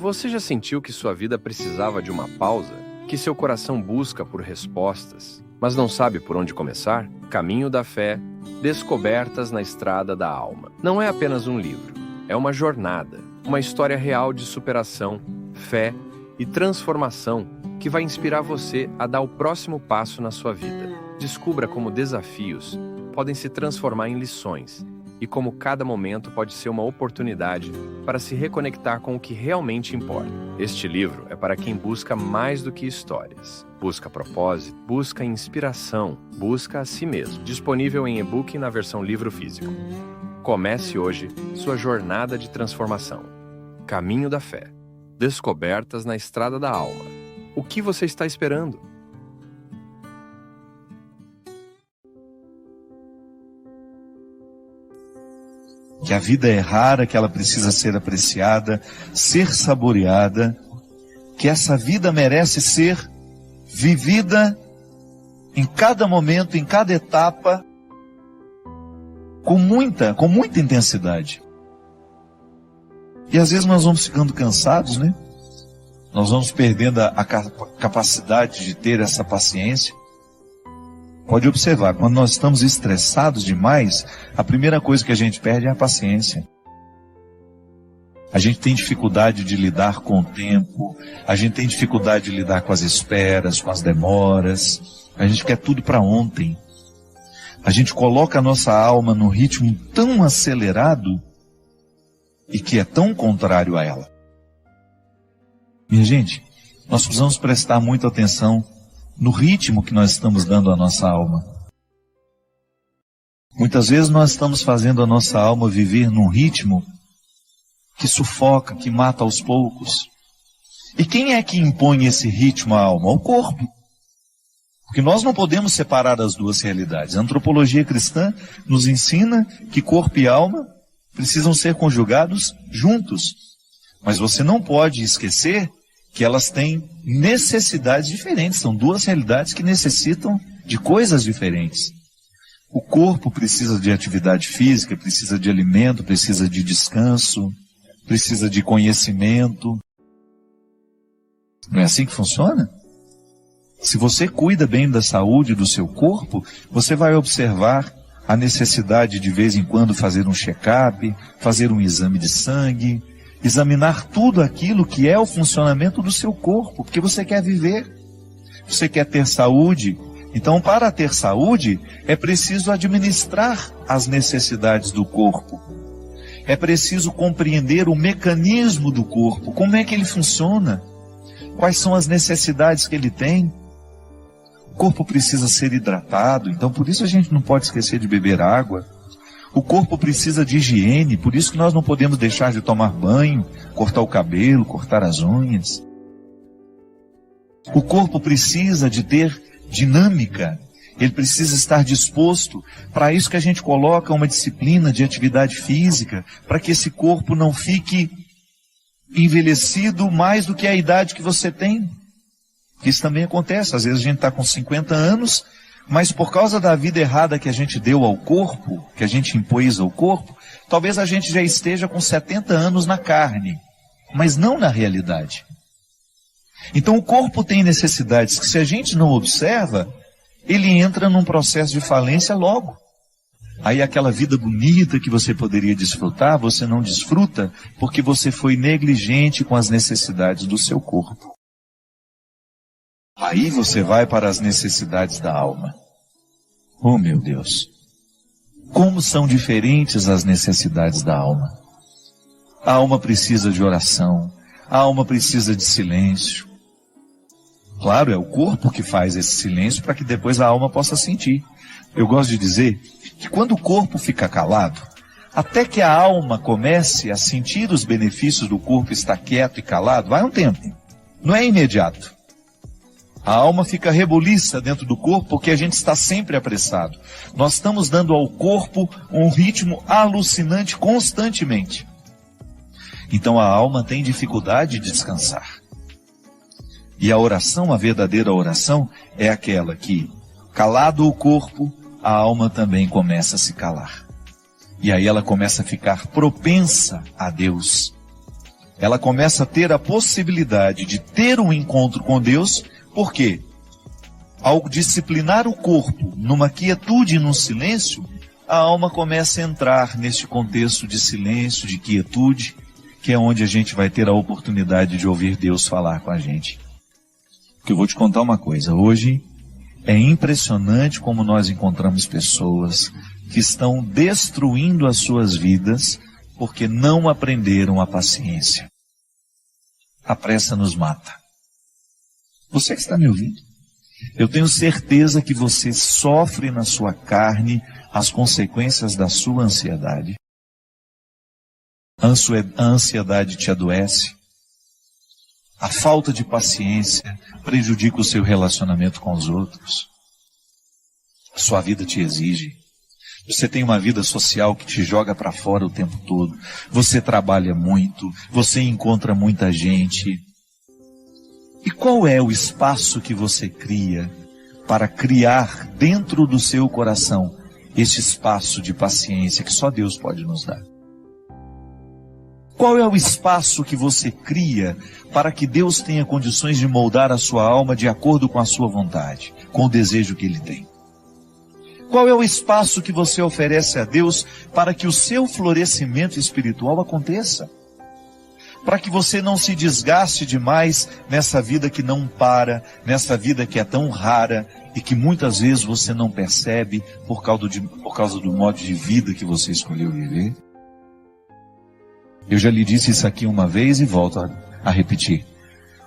Você já sentiu que sua vida precisava de uma pausa? Que seu coração busca por respostas, mas não sabe por onde começar? Caminho da Fé, Descobertas na Estrada da Alma. Não é apenas um livro, é uma jornada, uma história real de superação, fé e transformação que vai inspirar você a dar o próximo passo na sua vida. Descubra como desafios podem se transformar em lições e como cada momento pode ser uma oportunidade para se reconectar com o que realmente importa. Este livro é para quem busca mais do que histórias. Busca propósito, busca inspiração, busca a si mesmo. Disponível em e-book e na versão livro físico. Comece hoje sua jornada de transformação. Caminho da Fé. Descobertas na Estrada da Alma. O que você está esperando? Que a vida é rara, que ela precisa ser apreciada, ser saboreada, que essa vida merece ser vivida em cada momento, em cada etapa, com muita intensidade. E às vezes nós vamos ficando cansados, né? Nós vamos perdendo a capacidade de ter essa paciência. Pode observar, quando nós estamos estressados demais, a primeira coisa que a gente perde é a paciência. A gente tem dificuldade de lidar com o tempo, a gente tem dificuldade de lidar com as esperas, com as demoras, a gente quer tudo para ontem. A gente coloca a nossa alma num ritmo tão acelerado e que é tão contrário a ela. Minha gente, nós precisamos prestar muita atenção no ritmo que nós estamos dando à nossa alma. Muitas vezes nós estamos fazendo a nossa alma viver num ritmo que sufoca, que mata aos poucos. E quem é que impõe esse ritmo à alma? O corpo. Porque nós não podemos separar as duas realidades. A antropologia cristã nos ensina que corpo e alma precisam ser conjugados juntos. Mas você não pode esquecer que elas têm necessidades diferentes. São duas realidades que necessitam de coisas diferentes. O corpo precisa de atividade física, precisa de alimento, precisa de descanso, precisa de conhecimento. Não é assim que funciona? Se você cuida bem da saúde do seu corpo, você vai observar a necessidade de vez em quando fazer um check-up, fazer um exame de sangue, examinar tudo aquilo que é o funcionamento do seu corpo, porque você quer viver, você quer ter saúde. Então, para ter saúde, é preciso administrar as necessidades do corpo. É preciso compreender o mecanismo do corpo, como é que ele funciona, quais são as necessidades que ele tem. O corpo precisa ser hidratado, então por isso a gente não pode esquecer de beber água. O corpo precisa de higiene, por isso que nós não podemos deixar de tomar banho, cortar o cabelo, cortar as unhas. O corpo precisa de ter dinâmica, ele precisa estar disposto. Para isso que a gente coloca uma disciplina de atividade física, para que esse corpo não fique envelhecido mais do que a idade que você tem. Isso também acontece, às vezes a gente está com 50 anos, mas por causa da vida errada que a gente deu ao corpo, que a gente impôs ao corpo, talvez a gente já esteja com 70 anos na carne, mas não na realidade. Então o corpo tem necessidades que, se a gente não observa, ele entra num processo de falência logo. Aí aquela vida bonita que você poderia desfrutar, você não desfruta porque você foi negligente com as necessidades do seu corpo. Aí você vai para as necessidades da alma. Oh, meu Deus! Como são diferentes as necessidades da alma. A alma precisa de oração, a alma precisa de silêncio. Claro, é o corpo que faz esse silêncio para que depois a alma possa sentir. Eu gosto de dizer que quando o corpo fica calado, até que a alma comece a sentir os benefícios do corpo estar quieto e calado, vai um tempo. Não é imediato. A alma fica rebuliça dentro do corpo porque a gente está sempre apressado. Nós estamos dando ao corpo um ritmo alucinante constantemente. Então a alma tem dificuldade de descansar. E a oração, a verdadeira oração, é aquela que, calado o corpo, a alma também começa a se calar. E aí ela começa a ficar propensa a Deus. ela começa a ter a possibilidade de ter um encontro com Deus. Por quê? Ao disciplinar o corpo numa quietude e num silêncio, a alma começa a entrar neste contexto de silêncio, de quietude, que é onde a gente vai ter a oportunidade de ouvir Deus falar com a gente. Porque eu vou te contar uma coisa, hoje é impressionante como nós encontramos pessoas que estão destruindo as suas vidas porque não aprenderam a paciência. A pressa nos mata. Você que está me ouvindo, eu tenho certeza que você sofre na sua carne as consequências da sua ansiedade. A ansiedade te adoece. A falta de paciência prejudica o seu relacionamento com os outros. A sua vida te exige. Você tem uma vida social que te joga para fora o tempo todo. Você trabalha muito, você encontra muita gente. E qual é o espaço que você cria para criar dentro do seu coração este espaço de paciência que só Deus pode nos dar? Qual é o espaço que você cria para que Deus tenha condições de moldar a sua alma de acordo com a sua vontade, com o desejo que Ele tem? Qual é o espaço que você oferece a Deus para que o seu florescimento espiritual aconteça? Para que você não se desgaste demais nessa vida que não para, nessa vida que é tão rara e que muitas vezes você não percebe por causa do modo de vida que você escolheu viver? Eu já lhe disse isso aqui uma vez e volto a repetir.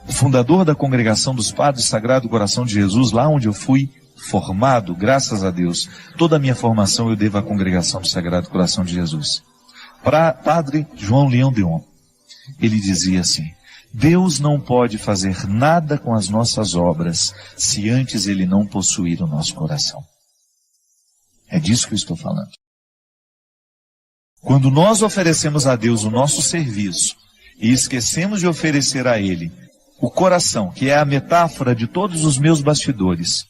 O fundador da Congregação dos Padres Sagrado Coração de Jesus, lá onde eu fui formado, graças a Deus, toda a minha formação eu devo à Congregação do Sagrado Coração de Jesus. Para Padre João Leão Deon, ele dizia assim: Deus não pode fazer nada com as nossas obras se antes Ele não possuir o nosso coração. É disso que eu estou falando. Quando nós oferecemos a Deus o nosso serviço e esquecemos de oferecer a Ele o coração, que é a metáfora de todos os meus bastidores,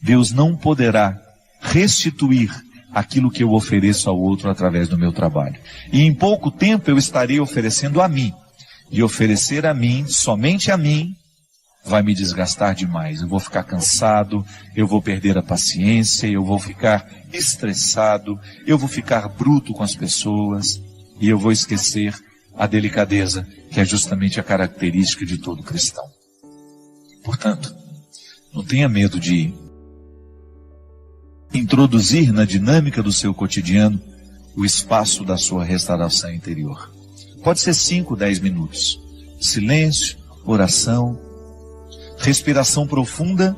Deus não poderá restituir aquilo que eu ofereço ao outro através do meu trabalho. E em pouco tempo eu estarei oferecendo a mim. E oferecer a mim, somente a mim, vai me desgastar demais. Eu vou ficar cansado, eu vou perder a paciência, eu vou ficar estressado, eu vou ficar bruto com as pessoas e eu vou esquecer a delicadeza, que é justamente a característica de todo cristão. Portanto, não tenha medo de introduzir na dinâmica do seu cotidiano o espaço da sua restauração interior. Pode ser 5, 10 minutos. Silêncio, oração, respiração profunda.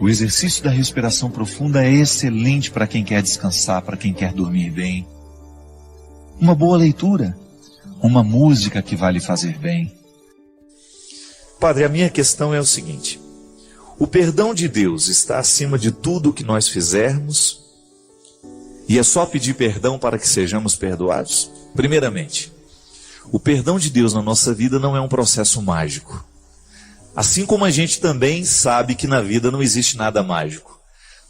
O exercício da respiração profunda é excelente para quem quer descansar, para quem quer dormir bem. Uma boa leitura, uma música que vai lhe fazer bem. Padre, a minha questão é o seguinte: o perdão de Deus está acima de tudo o que nós fizermos e é só pedir perdão para que sejamos perdoados? Primeiramente, o perdão de Deus na nossa vida não é um processo mágico. Assim como a gente também sabe que na vida não existe nada mágico.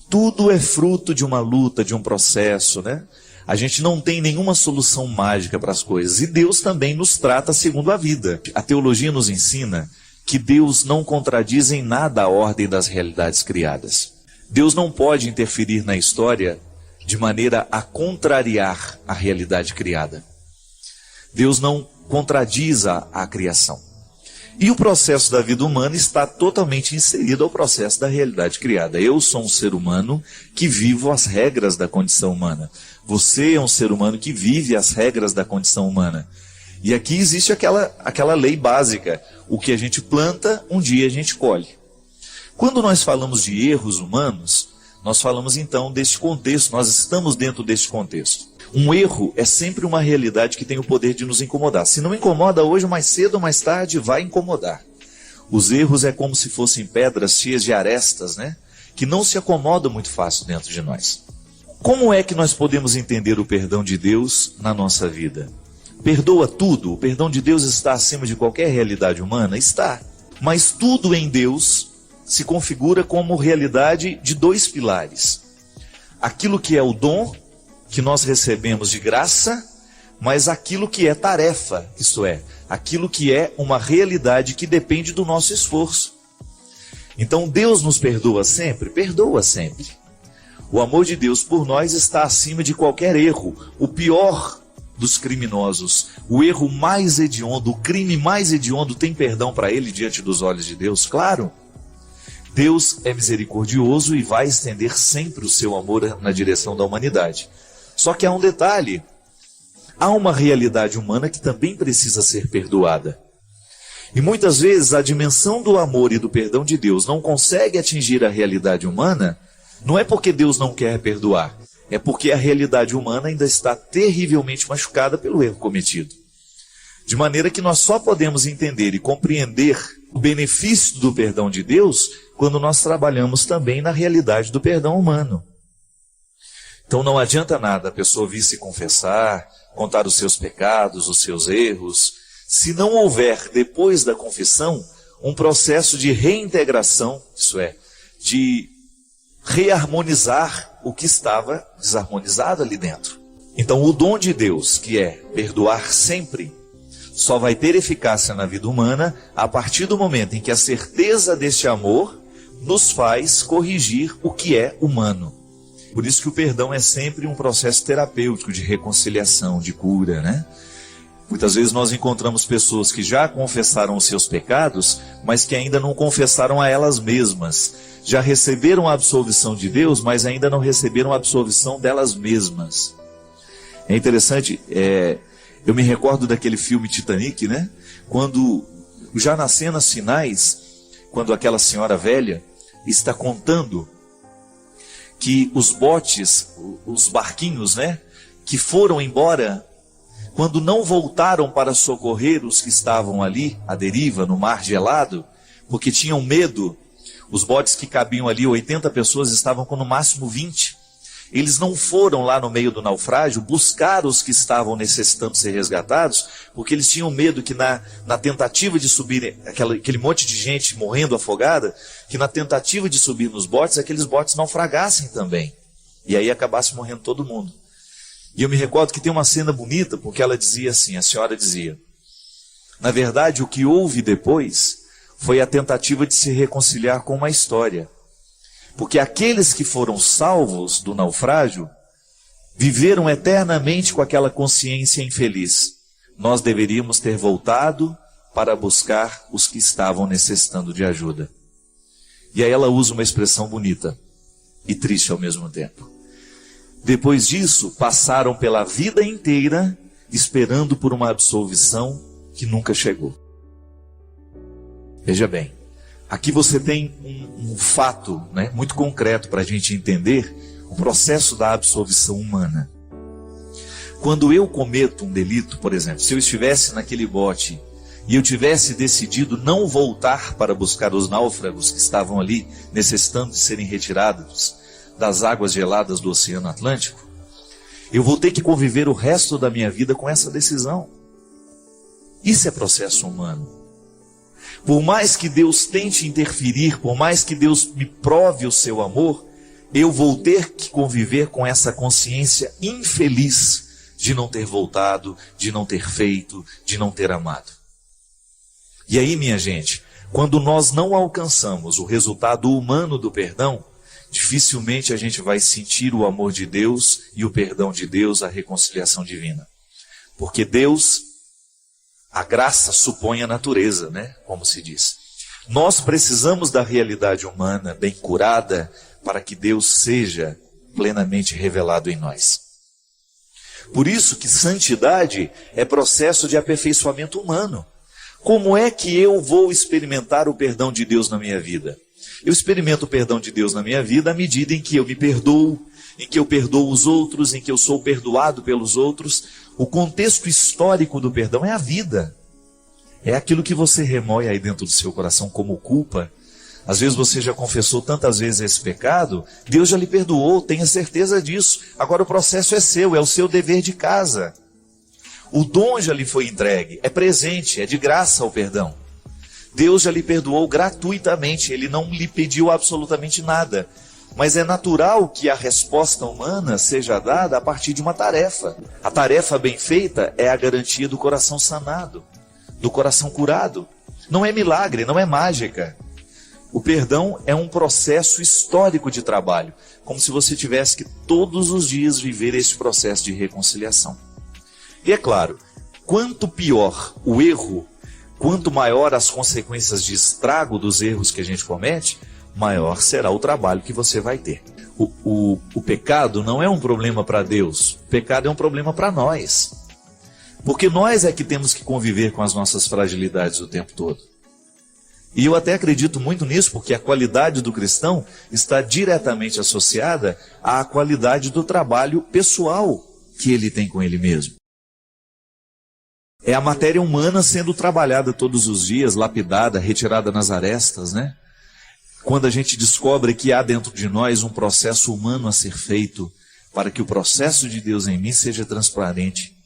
Tudo é fruto de uma luta, de um processo, né? A gente não tem nenhuma solução mágica para as coisas. E Deus também nos trata segundo a vida. A teologia nos ensina que Deus não contradiz em nada a ordem das realidades criadas. Deus não pode interferir na história de maneira a contrariar a realidade criada. Deus não contradiz a criação. E o processo da vida humana está totalmente inserido ao processo da realidade criada. Eu sou um ser humano que vivo as regras da condição humana. Você é um ser humano que vive as regras da condição humana. E aqui existe aquela lei básica. O que a gente planta, um dia a gente colhe. Quando nós falamos de erros humanos, nós falamos então deste contexto, nós estamos dentro deste contexto. Um erro é sempre uma realidade que tem o poder de nos incomodar. Se não incomoda hoje, mais cedo ou mais tarde vai incomodar. Os erros é como se fossem pedras cheias de arestas, né? Que não se acomodam muito fácil dentro de nós. Como é que nós podemos entender o perdão de Deus na nossa vida? Perdoa tudo? O perdão de Deus está acima de qualquer realidade humana? Está. Mas tudo em Deus se configura como realidade de 2 pilares. Aquilo que é o dom, que nós recebemos de graça, mas aquilo que é tarefa, isto é, aquilo que é uma realidade que depende do nosso esforço. Então Deus nos perdoa sempre? Perdoa sempre. O amor de Deus por nós está acima de qualquer erro. O pior dos criminosos, o erro mais hediondo, o crime mais hediondo tem perdão para ele diante dos olhos de Deus? Claro. Deus é misericordioso e vai estender sempre o seu amor na direção da humanidade. Só que há um detalhe. Há uma realidade humana que também precisa ser perdoada. E muitas vezes a dimensão do amor e do perdão de Deus não consegue atingir a realidade humana, não é porque Deus não quer perdoar, é porque a realidade humana ainda está terrivelmente machucada pelo erro cometido. De maneira que nós só podemos entender e compreender o benefício do perdão de Deus quando nós trabalhamos também na realidade do perdão humano. Então não adianta nada a pessoa vir se confessar, contar os seus pecados, os seus erros, se não houver, depois da confissão, um processo de reintegração, isso é, de reharmonizar o que estava desarmonizado ali dentro. Então o dom de Deus, que é perdoar sempre, só vai ter eficácia na vida humana a partir do momento em que a certeza deste amor nos faz corrigir o que é humano. Por isso que o perdão é sempre um processo terapêutico de reconciliação, de cura, né? Muitas vezes nós encontramos pessoas que já confessaram os seus pecados, mas que ainda não confessaram a elas mesmas. Já receberam a absolvição de Deus, mas ainda não receberam a absolvição delas mesmas. É interessante, eu me recordo daquele filme Titanic, né? Quando, já nas cenas finais, quando aquela senhora velha está contando que os botes, os barquinhos, né, que foram embora, quando não voltaram para socorrer os que estavam ali, à deriva, no mar gelado, porque tinham medo, os botes que cabiam ali, 80 pessoas, estavam com no máximo 20. Eles não foram lá no meio do naufrágio buscar os que estavam necessitando ser resgatados, porque eles tinham medo que na tentativa de subir, aquele monte de gente morrendo afogada, que na tentativa de subir nos botes, aqueles botes naufragassem também. E aí acabasse morrendo todo mundo. E eu me recordo que tem uma cena bonita, porque ela dizia assim, a senhora dizia, na verdade o que houve depois foi a tentativa de se reconciliar com uma história. Porque aqueles que foram salvos do naufrágio viveram eternamente com aquela consciência infeliz. Nós deveríamos ter voltado para buscar os que estavam necessitando de ajuda. E aí ela usa uma expressão bonita e triste ao mesmo tempo. Depois disso, passaram pela vida inteira esperando por uma absolvição que nunca chegou. Veja bem. Aqui você tem um fato, né, muito concreto para a gente entender o processo da absolvição humana. Quando eu cometo um delito, por exemplo, se eu estivesse naquele bote e eu tivesse decidido não voltar para buscar os náufragos que estavam ali necessitando de serem retirados das águas geladas do Oceano Atlântico, eu vou ter que conviver o resto da minha vida com essa decisão. Isso é processo humano. Por mais que Deus tente interferir, por mais que Deus me prove o seu amor, eu vou ter que conviver com essa consciência infeliz de não ter voltado, de não ter feito, de não ter amado. E aí, minha gente, quando nós não alcançamos o resultado humano do perdão, dificilmente a gente vai sentir o amor de Deus e o perdão de Deus, a reconciliação divina. Porque Deus... A graça supõe a natureza, né? Como se diz. Nós precisamos da realidade humana bem curada para que Deus seja plenamente revelado em nós. Por isso que santidade é processo de aperfeiçoamento humano. Como é que eu vou experimentar o perdão de Deus na minha vida? Eu experimento o perdão de Deus na minha vida à medida em que eu me perdoo, em que eu perdoo os outros, em que eu sou perdoado pelos outros. O contexto histórico do perdão é a vida. É aquilo que você remoe aí dentro do seu coração como culpa. Às vezes você já confessou tantas vezes esse pecado, Deus já lhe perdoou, tenha certeza disso. Agora o processo é seu, é o seu dever de casa. O dom já lhe foi entregue, é presente, é de graça o perdão. Deus já lhe perdoou gratuitamente, Ele não lhe pediu absolutamente nada. Mas é natural que a resposta humana seja dada a partir de uma tarefa. A tarefa bem feita é a garantia do coração sanado, do coração curado. Não é milagre, não é mágica. O perdão é um processo histórico de trabalho, como se você tivesse que todos os dias viver esse processo de reconciliação. E é claro, quanto pior o erro, quanto maior as consequências de estrago dos erros que a gente comete, maior será o trabalho que você vai ter. O pecado não é um problema para Deus, o pecado é um problema para nós. Porque nós é que temos que conviver com as nossas fragilidades o tempo todo. E eu até acredito muito nisso, porque a qualidade do cristão está diretamente associada à qualidade do trabalho pessoal que ele tem com ele mesmo. É a matéria humana sendo trabalhada todos os dias, lapidada, retirada nas arestas, né? Quando a gente descobre que há dentro de nós um processo humano a ser feito para que o processo de Deus em mim seja transparente.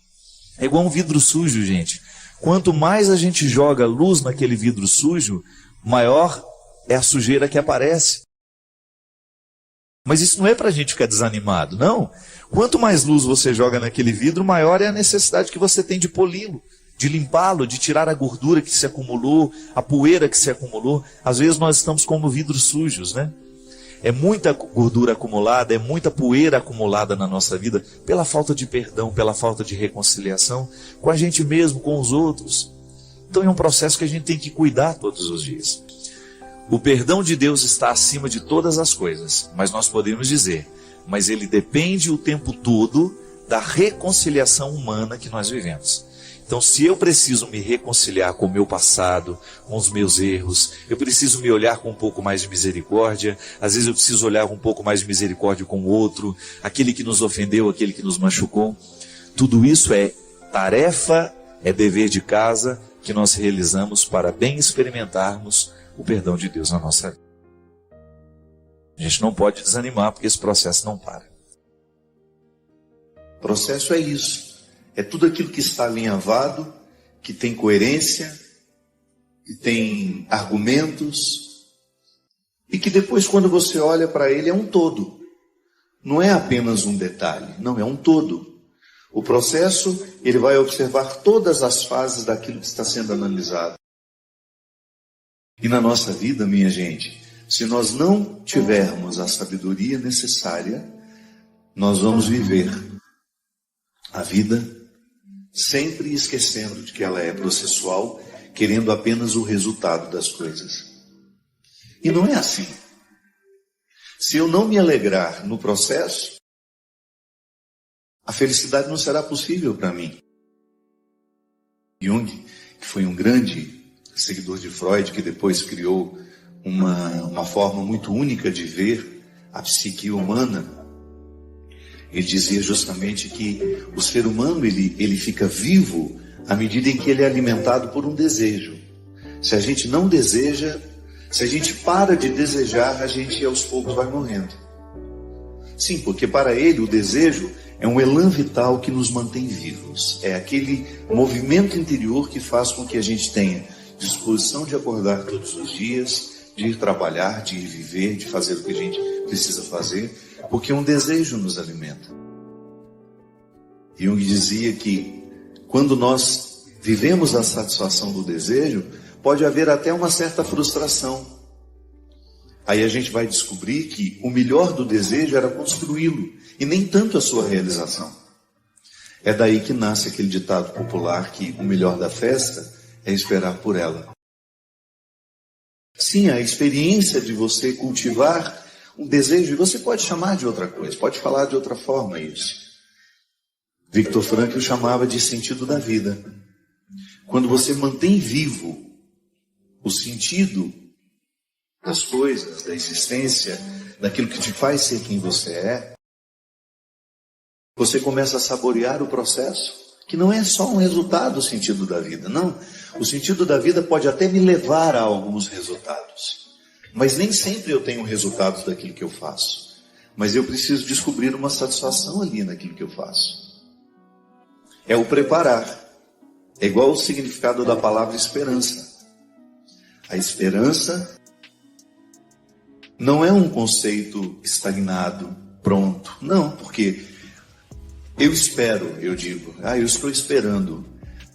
É igual um vidro sujo, gente. Quanto mais a gente joga luz naquele vidro sujo, maior é a sujeira que aparece. Mas isso não é para a gente ficar desanimado, não. Quanto mais luz você joga naquele vidro, maior é a necessidade que você tem de poli-lo, de limpá-lo, de tirar a gordura que se acumulou, a poeira que se acumulou. Às vezes nós estamos como vidros sujos, né? É muita gordura acumulada, é muita poeira acumulada na nossa vida, pela falta de perdão, pela falta de reconciliação com a gente mesmo, com os outros. Então é um processo que a gente tem que cuidar todos os dias. O perdão de Deus está acima de todas as coisas, mas nós podemos dizer, mas ele depende o tempo todo da reconciliação humana que nós vivemos. Então, se eu preciso me reconciliar com o meu passado, com os meus erros, eu preciso me olhar com um pouco mais de misericórdia, às vezes eu preciso olhar com um pouco mais de misericórdia com o outro, aquele que nos ofendeu, aquele que nos machucou. Tudo isso é tarefa, é dever de casa que nós realizamos para bem experimentarmos o perdão de Deus na nossa vida. A gente não pode desanimar porque esse processo não para. O processo é isso. É tudo aquilo que está alinhavado, que tem coerência, que tem argumentos, e que depois, quando você olha para ele, é um todo. Não é apenas um detalhe, não, é um todo. O processo, ele vai observar todas as fases daquilo que está sendo analisado. E na nossa vida, minha gente, se nós não tivermos a sabedoria necessária, nós vamos viver a vida sempre esquecendo de que ela é processual, querendo apenas o resultado das coisas. E não é assim. Se eu não me alegrar no processo, a felicidade não será possível para mim. Jung, que foi um grande seguidor de Freud, que depois criou uma forma muito única de ver a psique humana, ele dizia justamente que o ser humano ele fica vivo à medida em que ele é alimentado por um desejo. Se a gente não deseja, se a gente para de desejar, a gente aos poucos vai morrendo. Sim, porque para ele o desejo é um elan vital que nos mantém vivos. É aquele movimento interior que faz com que a gente tenha disposição de acordar todos os dias, de ir trabalhar, de ir viver, de fazer o que a gente precisa fazer, porque um desejo nos alimenta. Jung dizia que quando nós vivemos a satisfação do desejo, pode haver até uma certa frustração. Aí a gente vai descobrir que o melhor do desejo era construí-lo, e nem tanto a sua realização. É daí que nasce aquele ditado popular que o melhor da festa é esperar por ela. Sim, a experiência de você cultivar um desejo, e você pode chamar de outra coisa, pode falar de outra forma isso. Viktor Frankl chamava de sentido da vida. Quando você mantém vivo o sentido das coisas, da existência, daquilo que te faz ser quem você é, você começa a saborear o processo, que não é só um resultado do sentido da vida, não. O sentido da vida pode até me levar a alguns resultados, mas nem sempre eu tenho resultados daquilo que eu faço. Mas eu preciso descobrir uma satisfação ali naquilo que eu faço. É o preparar. É igual o significado da palavra esperança. A esperança Não é um conceito estagnado, pronto. Não, porque eu espero, eu digo, eu estou esperando.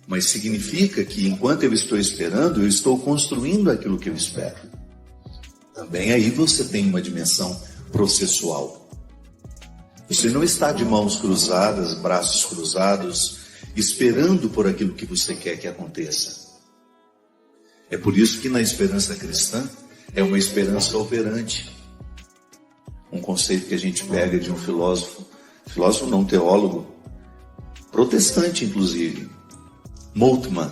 Mas significa que enquanto eu estou esperando, eu estou construindo aquilo que eu espero. Também aí você tem uma dimensão processual. Você não está de mãos cruzadas, braços cruzados, esperando por aquilo que você quer que aconteça. É por isso que na esperança cristã é uma esperança operante. Um conceito que a gente pega de um filósofo não, teólogo, protestante inclusive, Moltmann,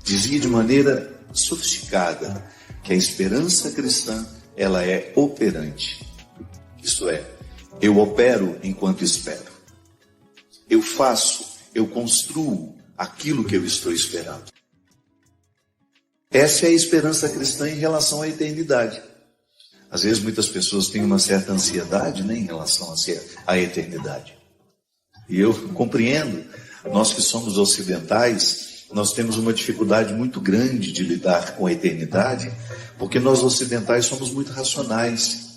dizia de maneira sofisticada que a esperança cristã, ela é operante. Isto é, eu opero enquanto espero. Eu faço, eu construo aquilo que eu estou esperando. Essa é a esperança cristã em relação à eternidade. Às vezes muitas pessoas têm uma certa ansiedade, em relação à eternidade. E eu compreendo, nós que somos ocidentais, nós temos uma dificuldade muito grande de lidar com a eternidade, porque nós ocidentais somos muito racionais.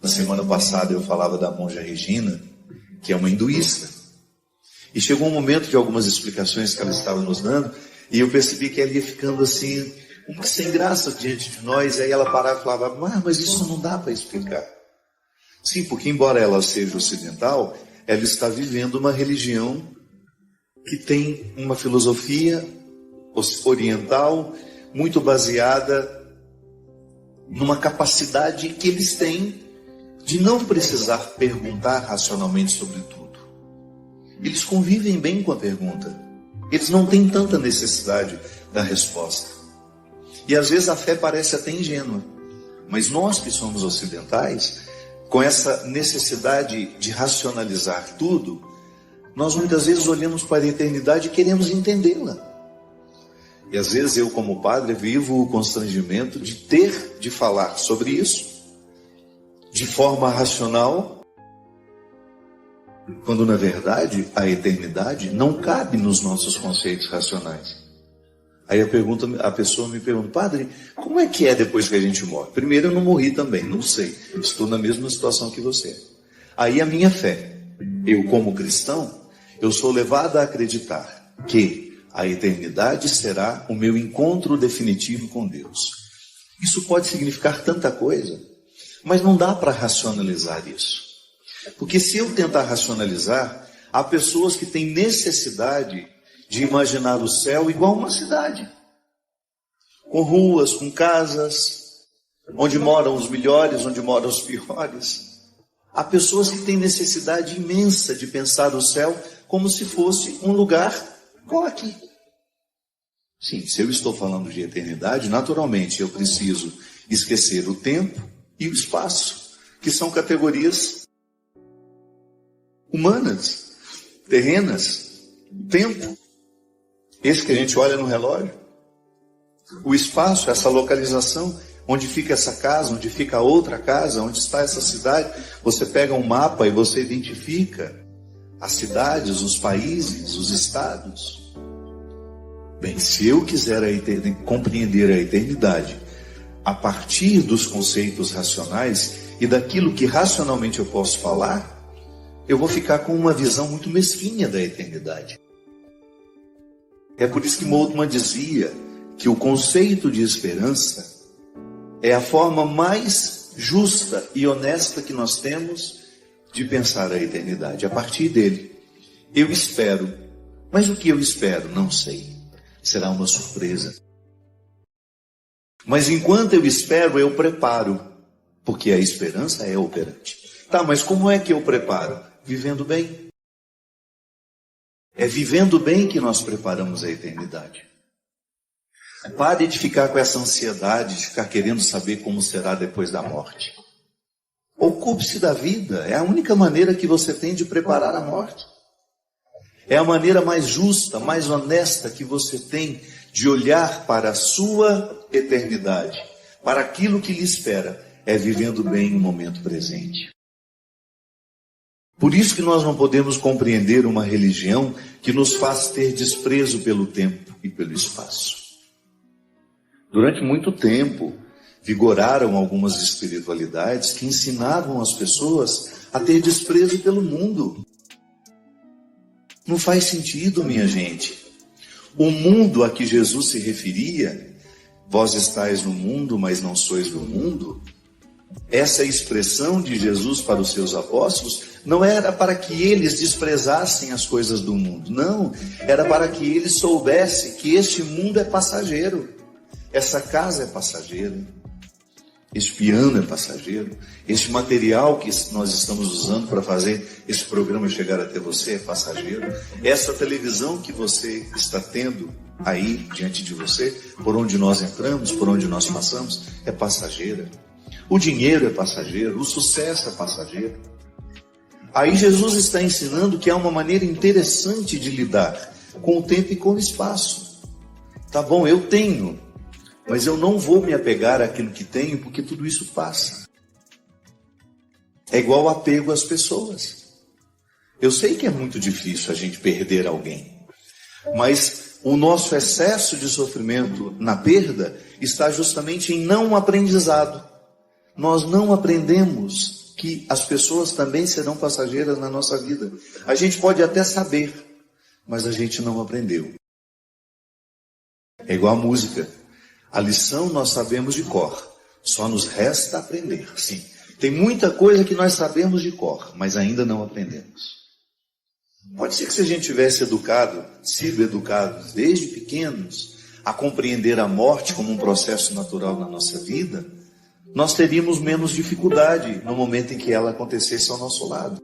Na semana passada eu falava da monja Regina, que é uma hinduísta. E chegou um momento de algumas explicações que ela estava nos dando, e eu percebi que ela ia ficando assim, sem graça diante de nós. Aí ela parava e falava, mas isso não dá para explicar. Sim, porque embora ela seja ocidental, ela está vivendo uma religião que tem uma filosofia oriental muito baseada numa capacidade que eles têm de não precisar perguntar racionalmente sobre tudo. Eles convivem bem com a pergunta. Eles não têm tanta necessidade da resposta. E às vezes a fé parece até ingênua. Mas nós que somos ocidentais, com essa necessidade de racionalizar tudo, nós muitas vezes olhamos para a eternidade e queremos entendê-la. E às vezes eu, como padre, vivo o constrangimento de ter de falar sobre isso de forma racional, quando na verdade a eternidade não cabe nos nossos conceitos racionais. Aí a pessoa me pergunta, padre, como é que é depois que a gente morre? Primeiro, eu não morri também, não sei, estou na mesma situação que você. Aí a minha fé, eu como cristão, eu sou levado a acreditar que a eternidade será o meu encontro definitivo com Deus. Isso pode significar tanta coisa, mas não dá para racionalizar isso. Porque se eu tentar racionalizar, há pessoas que têm necessidade de imaginar o céu igual uma cidade, com ruas, com casas, onde moram os melhores, onde moram os piores. Há pessoas que têm necessidade imensa de pensar o céu como se fosse um lugar igual aqui. Sim, se eu estou falando de eternidade, naturalmente eu preciso esquecer o tempo e o espaço, que são categorias humanas, terrenas. O tempo, esse que a gente olha no relógio. O espaço, essa localização, onde fica essa casa, onde fica a outra casa, onde está essa cidade. Você pega um mapa e você identifica as cidades, os países, os estados. Bem, se eu quiser compreender a eternidade a partir dos conceitos racionais e daquilo que racionalmente eu posso falar, eu vou ficar com uma visão muito mesquinha da eternidade. É por isso que Moltmann dizia que o conceito de esperança é a forma mais justa e honesta que nós temos de pensar a eternidade. A partir dele, eu espero, mas o que eu espero? Não sei. Será uma surpresa. Mas enquanto eu espero, eu preparo, porque a esperança é operante. Tá, mas como é que eu preparo? Vivendo bem. É vivendo bem que nós preparamos a eternidade. Pare de ficar com essa ansiedade, de ficar querendo saber como será depois da morte. Ocupe-se da vida, é a única maneira que você tem de preparar a morte. É a maneira mais justa, mais honesta que você tem de olhar para a sua eternidade, para aquilo que lhe espera, é vivendo bem no momento presente. Por isso que nós não podemos compreender uma religião que nos faz ter desprezo pelo tempo e pelo espaço. Durante muito tempo, vigoraram algumas espiritualidades que ensinavam as pessoas a ter desprezo pelo mundo. Não faz sentido, minha gente. O mundo a que Jesus se referia, vós estáis no mundo, mas não sois do mundo, essa expressão de Jesus para os seus apóstolos não era para que eles desprezassem as coisas do mundo, não, era para que eles soubessem que este mundo é passageiro, essa casa é passageira, este piano é passageiro, este material que nós estamos usando para fazer esse programa chegar até você é passageiro, essa televisão que você está tendo aí diante de você, por onde nós entramos, por onde nós passamos, é passageira. O dinheiro é passageiro, o sucesso é passageiro. Aí Jesus está ensinando que há uma maneira interessante de lidar com o tempo e com o espaço. Tá bom, eu tenho, mas eu não vou me apegar àquilo que tenho, porque tudo isso passa. É igual o apego às pessoas. Eu sei que é muito difícil a gente perder alguém, mas o nosso excesso de sofrimento na perda está justamente em não aprendizado. Nós não aprendemos que as pessoas também serão passageiras na nossa vida. A gente pode até saber, mas a gente não aprendeu. É igual a música. A lição nós sabemos de cor, só nos resta aprender. Sim, tem muita coisa que nós sabemos de cor, mas ainda não aprendemos. Pode ser que se a gente tivesse sido educados desde pequenos a compreender a morte como um processo natural na nossa vida, nós teríamos menos dificuldade no momento em que ela acontecesse ao nosso lado.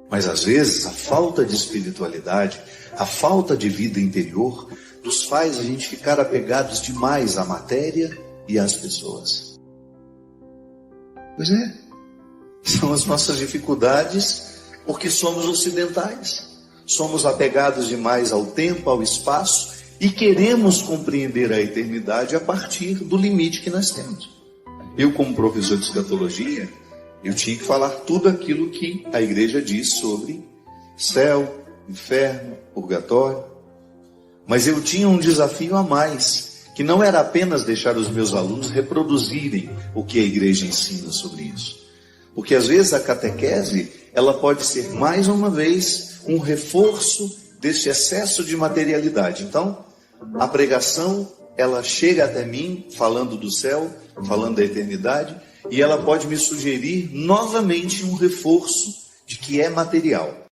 Mas às vezes a falta de espiritualidade, a falta de vida interior, nos faz a gente ficar apegados demais à matéria e às pessoas. Pois é, são as nossas dificuldades porque somos ocidentais. Somos apegados demais ao tempo, ao espaço, e queremos compreender a eternidade a partir do limite que nós temos. Eu, como professor de escatologia, eu tinha que falar tudo aquilo que a igreja diz sobre céu, inferno, purgatório. Mas eu tinha um desafio a mais, que não era apenas deixar os meus alunos reproduzirem o que a igreja ensina sobre isso. Porque às vezes a catequese, ela pode ser mais uma vez um reforço desse excesso de materialidade. Então, a pregação, ela chega até mim, falando do céu, falando da eternidade, e ela pode me sugerir novamente um reforço de que é material.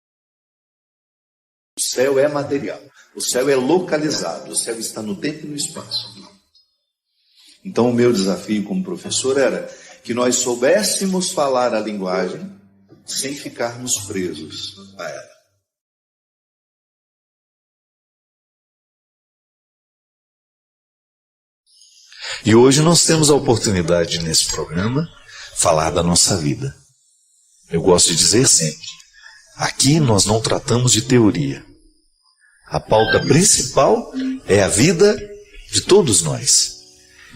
O céu é material, o céu é localizado, o céu está no tempo e no espaço. Então, o meu desafio como professor era que nós soubéssemos falar a linguagem sem ficarmos presos a ela. E hoje nós temos a oportunidade nesse programa falar da nossa vida. Eu gosto de dizer sempre, aqui nós não tratamos de teoria. A pauta principal é a vida de todos nós.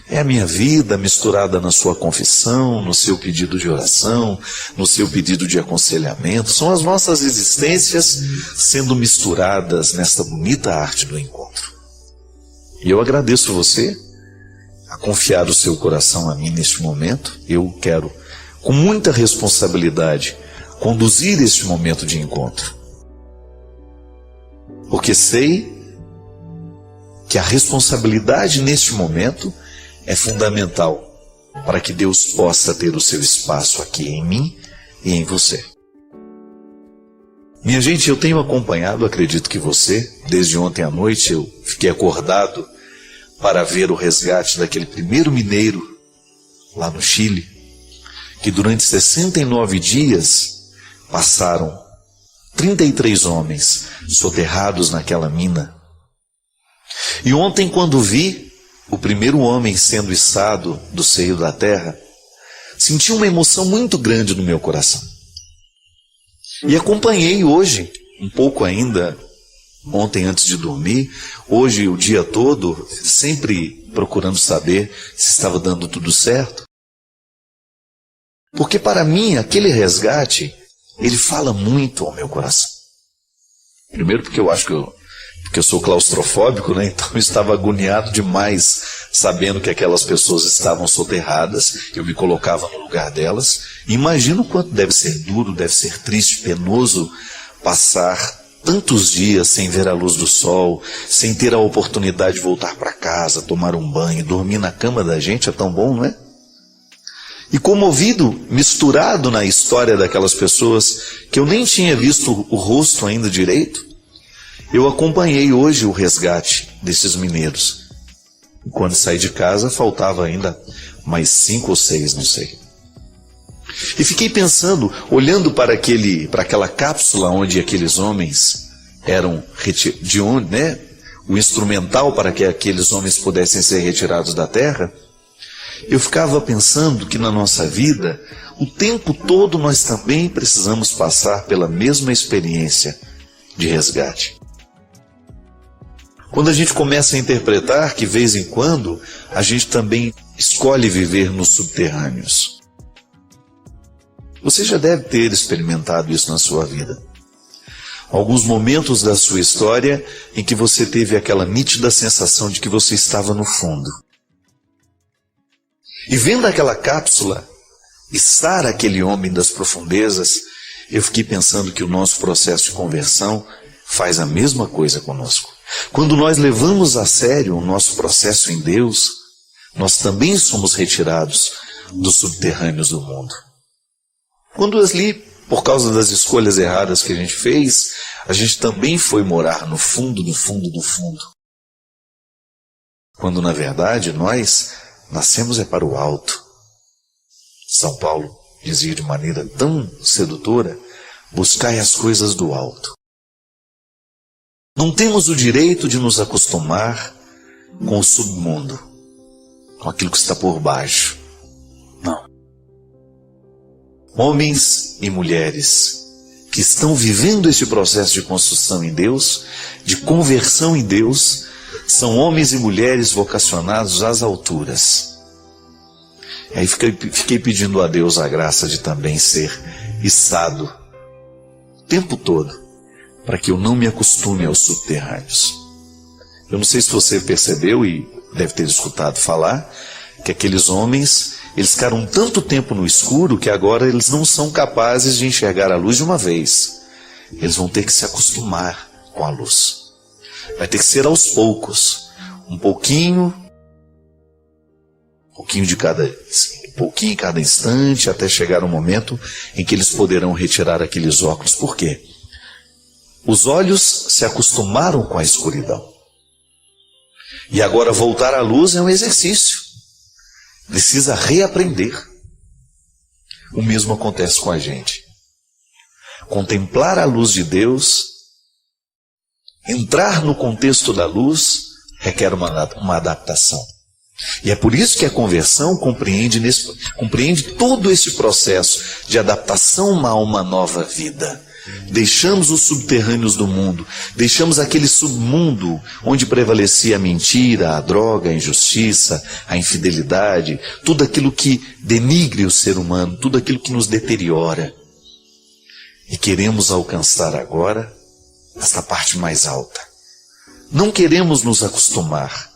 É a minha vida misturada na sua confissão, no seu pedido de oração, no seu pedido de aconselhamento. São as nossas existências sendo misturadas nesta bonita arte do encontro. E eu agradeço você a confiar o seu coração a mim neste momento. Eu quero, com muita responsabilidade, conduzir este momento de encontro. Porque sei que a responsabilidade neste momento é fundamental para que Deus possa ter o seu espaço aqui em mim e em você. Minha gente, eu tenho acompanhado, acredito que você, desde ontem à noite eu fiquei acordado para ver o resgate daquele primeiro mineiro lá no Chile, que durante 69 dias passaram 33 homens soterrados naquela mina. E ontem, quando vi o primeiro homem sendo içado do seio da terra, senti uma emoção muito grande no meu coração. E acompanhei hoje, um pouco ainda, ontem antes de dormir, hoje o dia todo, sempre procurando saber se estava dando tudo certo. Porque para mim, aquele resgate, ele fala muito ao meu coração. Primeiro porque eu acho que eu sou claustrofóbico, né? Então eu estava agoniado demais sabendo que aquelas pessoas estavam soterradas, eu me colocava no lugar delas. Imagino o quanto deve ser duro, deve ser triste, penoso passar tantos dias sem ver a luz do sol, sem ter a oportunidade de voltar para casa, tomar um banho, dormir na cama da gente. É tão bom, não é? E comovido, misturado na história daquelas pessoas que eu nem tinha visto o rosto ainda direito, eu acompanhei hoje o resgate desses mineiros. E quando saí de casa, faltava ainda mais 5 ou 6, não sei. E fiquei pensando, olhando para aquela cápsula onde aqueles homens eram de onde, né? O instrumental para que aqueles homens pudessem ser retirados da terra. Eu ficava pensando que na nossa vida, o tempo todo nós também precisamos passar pela mesma experiência de resgate. Quando a gente começa a interpretar que, de vez em quando, a gente também escolhe viver nos subterrâneos. Você já deve ter experimentado isso na sua vida. Alguns momentos da sua história em que você teve aquela nítida sensação de que você estava no fundo. E vendo aquela cápsula, estar aquele homem das profundezas, eu fiquei pensando que o nosso processo de conversão faz a mesma coisa conosco. Quando nós levamos a sério o nosso processo em Deus, nós também somos retirados dos subterrâneos do mundo. Quando ali, por causa das escolhas erradas que a gente fez, a gente também foi morar no fundo, no fundo, no fundo. Quando na verdade nós nascemos é para o alto. São Paulo dizia de maneira tão sedutora: buscai as coisas do alto. Não temos o direito de nos acostumar com o submundo, com aquilo que está por baixo. Não. Homens e mulheres que estão vivendo esse processo de construção em Deus, de conversão em Deus, são homens e mulheres vocacionados às alturas. E aí fiquei pedindo a Deus a graça de também ser içado o tempo todo, para que eu não me acostume aos subterrâneos. Eu não sei se você percebeu e deve ter escutado falar que aqueles homens, eles ficaram tanto tempo no escuro que agora eles não são capazes de enxergar a luz de uma vez. Eles vão ter que se acostumar com a luz. Vai ter que ser aos poucos, um pouquinho em cada instante, até chegar o momento em que eles poderão retirar aqueles óculos. Por quê? Os olhos se acostumaram com a escuridão. E agora voltar à luz é um exercício. Precisa reaprender. O mesmo acontece com a gente. Contemplar a luz de Deus, entrar no contexto da luz, requer uma adaptação. E é por isso que a conversão compreende todo esse processo de adaptação a uma nova vida. Deixamos os subterrâneos do mundo, deixamos aquele submundo onde prevalecia a mentira, a droga, a injustiça, a infidelidade, tudo aquilo que denigre o ser humano, tudo aquilo que nos deteriora. E queremos alcançar agora esta parte mais alta. Não queremos nos acostumar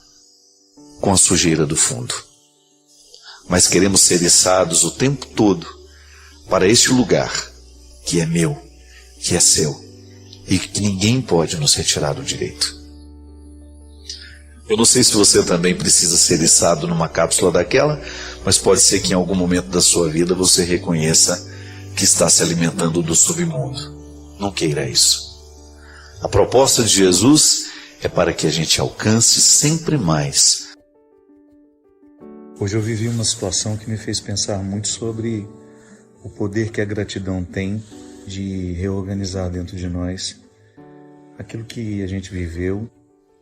com a sujeira do fundo, mas queremos ser içados o tempo todo para este lugar que é meu, que é seu, e que ninguém pode nos retirar do direito. Eu não sei se você também precisa ser içado numa cápsula daquela, mas pode ser que em algum momento da sua vida você reconheça que está se alimentando do submundo. Não queira isso. A proposta de Jesus é para que a gente alcance sempre mais. Hoje eu vivi uma situação que me fez pensar muito sobre o poder que a gratidão tem de reorganizar dentro de nós aquilo que a gente viveu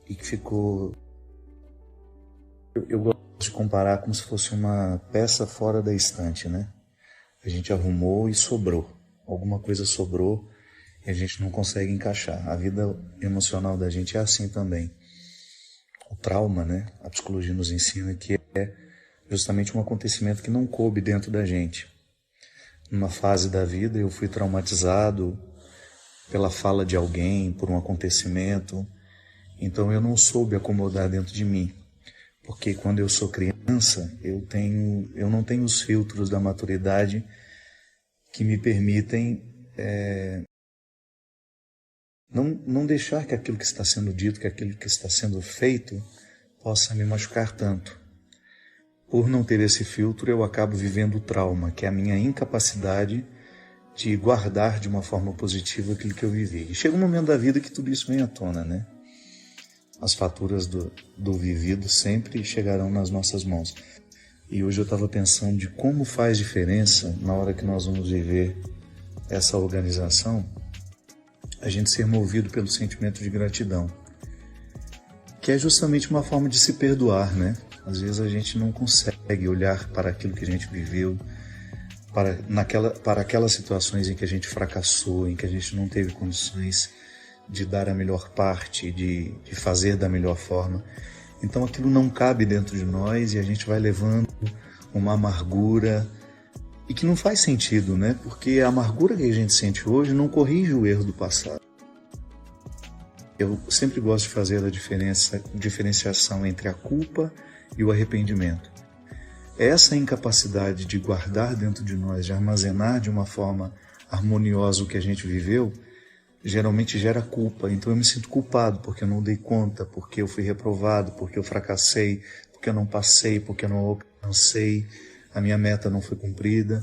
e que ficou... Eu gosto de comparar como se fosse uma peça fora da estante, né? A gente arrumou e sobrou. Alguma coisa sobrou e a gente não consegue encaixar. A vida emocional da gente é assim também. O trauma, né? A psicologia nos ensina que é justamente um acontecimento que não coube dentro da gente. Numa fase da vida eu fui traumatizado pela fala de alguém, por um acontecimento. Então eu não soube acomodar dentro de mim. Porque quando eu sou criança, eu não tenho os filtros da maturidade que me permitem não deixar que aquilo que está sendo dito, que aquilo que está sendo feito, possa me machucar tanto. Por não ter esse filtro, eu acabo vivendo o trauma, que é a minha incapacidade de guardar de uma forma positiva aquilo que eu vivi. E chega um momento da vida que tudo isso vem à tona, né? As faturas do vivido sempre chegarão nas nossas mãos. E hoje eu estava pensando de como faz diferença, na hora que nós vamos viver essa organização, a gente ser movido pelo sentimento de gratidão, que é justamente uma forma de se perdoar, né? Às vezes a gente não consegue olhar para aquilo que a gente viveu, para aquelas situações em que a gente fracassou, em que a gente não teve condições de dar a melhor parte, de fazer da melhor forma. Então aquilo não cabe dentro de nós e a gente vai levando uma amargura e que não faz sentido, né? Porque a amargura que a gente sente hoje não corrige o erro do passado. Eu sempre gosto de fazer a diferenciação entre a culpa e o arrependimento. Essa incapacidade de guardar dentro de nós, de armazenar de uma forma harmoniosa o que a gente viveu, geralmente gera culpa. Então eu me sinto culpado porque eu não dei conta, porque eu fui reprovado, porque eu fracassei, porque eu não passei, porque eu não alcancei, a minha meta não foi cumprida.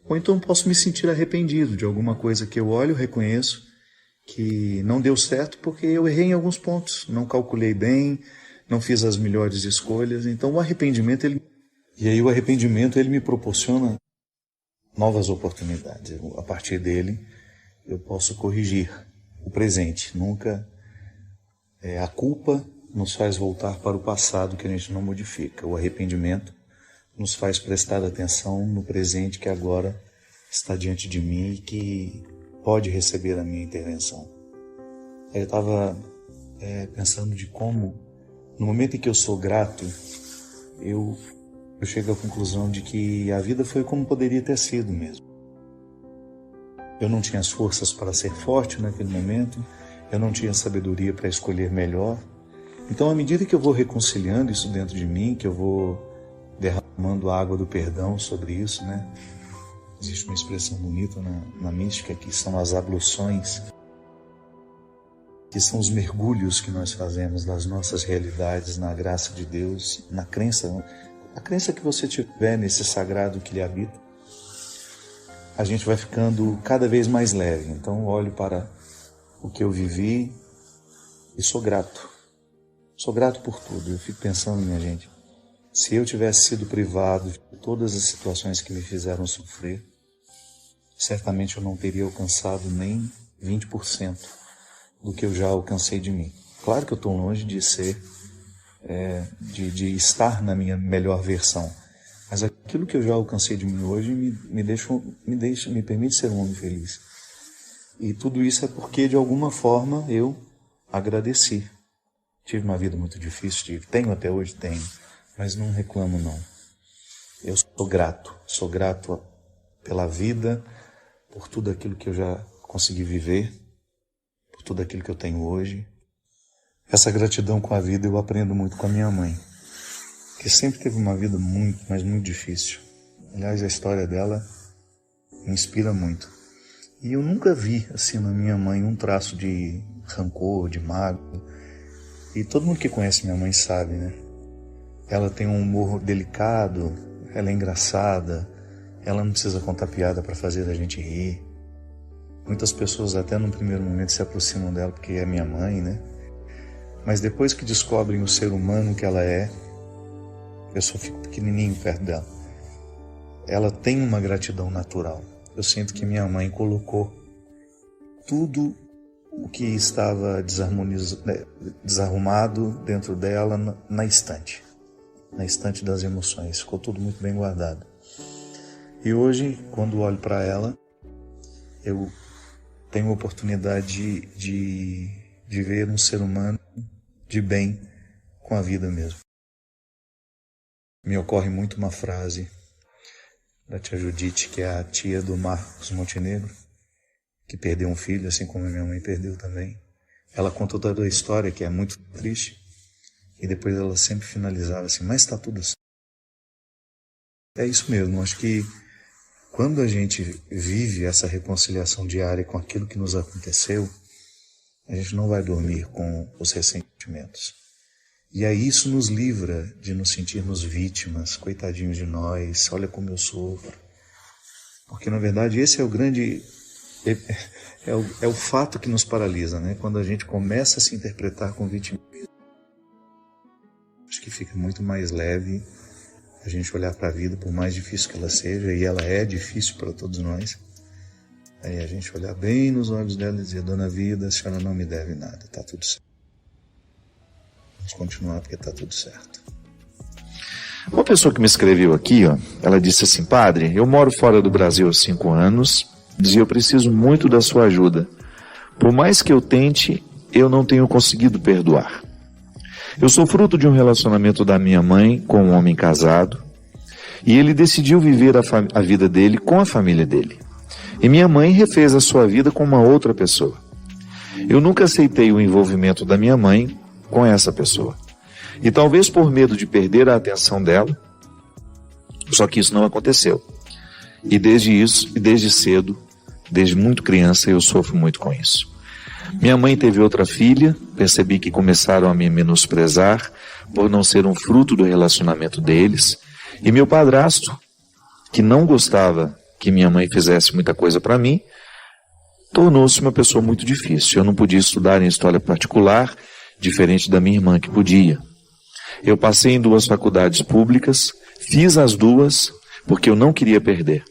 Ou então eu posso me sentir arrependido de alguma coisa que eu olho, reconheço que não deu certo porque eu errei em alguns pontos, não calculei bem, não fiz as melhores escolhas. Então o arrependimento, o arrependimento me proporciona novas oportunidades. A partir dele eu posso corrigir o presente. Nunca a culpa nos faz voltar para o passado que a gente não modifica. O arrependimento nos faz prestar atenção no presente que agora está diante de mim e que pode receber a minha intervenção. Eu estava pensando de como, no momento em que eu sou grato, eu chego à conclusão de que a vida foi como poderia ter sido mesmo. Eu não tinha as forças para ser forte naquele momento, eu não tinha sabedoria para escolher melhor. Então, à medida que eu vou reconciliando isso dentro de mim, que eu vou derramando a água do perdão sobre isso, né? Existe uma expressão bonita na mística que são as abluções, que são os mergulhos que nós fazemos das nossas realidades na graça de Deus, na crença, a crença que você tiver nesse sagrado que lhe habita. A gente vai ficando cada vez mais leve. Então olho para o que eu vivi e sou grato. Sou grato por tudo. Eu fico pensando, minha gente, se eu tivesse sido privado de todas as situações que me fizeram sofrer, certamente eu não teria alcançado nem 20% do que eu já alcancei de mim. Claro que eu estou longe de ser, de estar na minha melhor versão. Mas aquilo que eu já alcancei de mim hoje me permite ser um homem feliz. E tudo isso é porque, de alguma forma, eu agradeci. Tive uma vida muito difícil, tenho até hoje, tenho, mas não reclamo não. Eu sou grato pela vida, por tudo aquilo que eu já consegui viver, por tudo aquilo que eu tenho hoje. Essa gratidão com a vida eu aprendo muito com a minha mãe, que sempre teve uma vida muito, mas muito difícil. Aliás, a história dela me inspira muito. E eu nunca vi, assim, na minha mãe um traço de rancor, de mágoa. E todo mundo que conhece minha mãe sabe, né? Ela tem um humor delicado, ela é engraçada, ela não precisa contar piada para fazer a gente rir. Muitas pessoas até no primeiro momento se aproximam dela porque é minha mãe, né? Mas depois que descobrem o ser humano que ela é, eu só fico pequenininho perto dela. Ela tem uma gratidão natural. Eu sinto que minha mãe colocou tudo o que estava desarrumado dentro dela na estante das emoções. Ficou tudo muito bem guardado. E hoje, quando olho para ela, eu tenho a oportunidade de ver um ser humano de bem com a vida mesmo. Me ocorre muito uma frase da tia Judite, que é a tia do Marcos Montenegro, que perdeu um filho, assim como a minha mãe perdeu também. Ela contou toda a história, que é muito triste, E depois ela sempre finalizava assim, mas está tudo certo. É isso mesmo, acho que quando a gente vive essa reconciliação diária com aquilo que nos aconteceu, a gente não vai dormir com os ressentimentos. E aí isso nos livra de nos sentirmos vítimas, coitadinhos de nós, olha como eu sofro. Porque na verdade esse é o grande, é o fato que nos paralisa, né? Quando a gente começa a se interpretar com vitimismo, acho que fica muito mais leve a gente olhar para a vida, por mais difícil que ela seja, e ela é difícil para todos nós. Aí a gente olhar bem nos olhos dela e dizer, dona Vida, a senhora não me deve nada, está tudo certo. Vamos continuar porque está tudo certo. Uma pessoa que me escreveu aqui, ela disse assim, padre, eu moro fora do Brasil há 5 anos, dizia, eu preciso muito da sua ajuda. Por mais que eu tente, eu não tenho conseguido perdoar. Eu sou fruto de um relacionamento da minha mãe com um homem casado, e ele decidiu viver a vida dele com a família dele. E minha mãe refez a sua vida com uma outra pessoa. Eu nunca aceitei o envolvimento da minha mãe com essa pessoa. E talvez por medo de perder a atenção dela, só que isso não aconteceu. E desde cedo, desde muito criança, eu sofro muito com isso. Minha mãe teve outra filha, percebi que começaram a me menosprezar por não ser um fruto do relacionamento deles. E meu padrasto, que não gostava que minha mãe fizesse muita coisa para mim, tornou-se uma pessoa muito difícil. Eu não podia estudar em história particular, diferente da minha irmã que podia. Eu passei em 2 faculdades públicas, fiz as 2 porque eu não queria perder.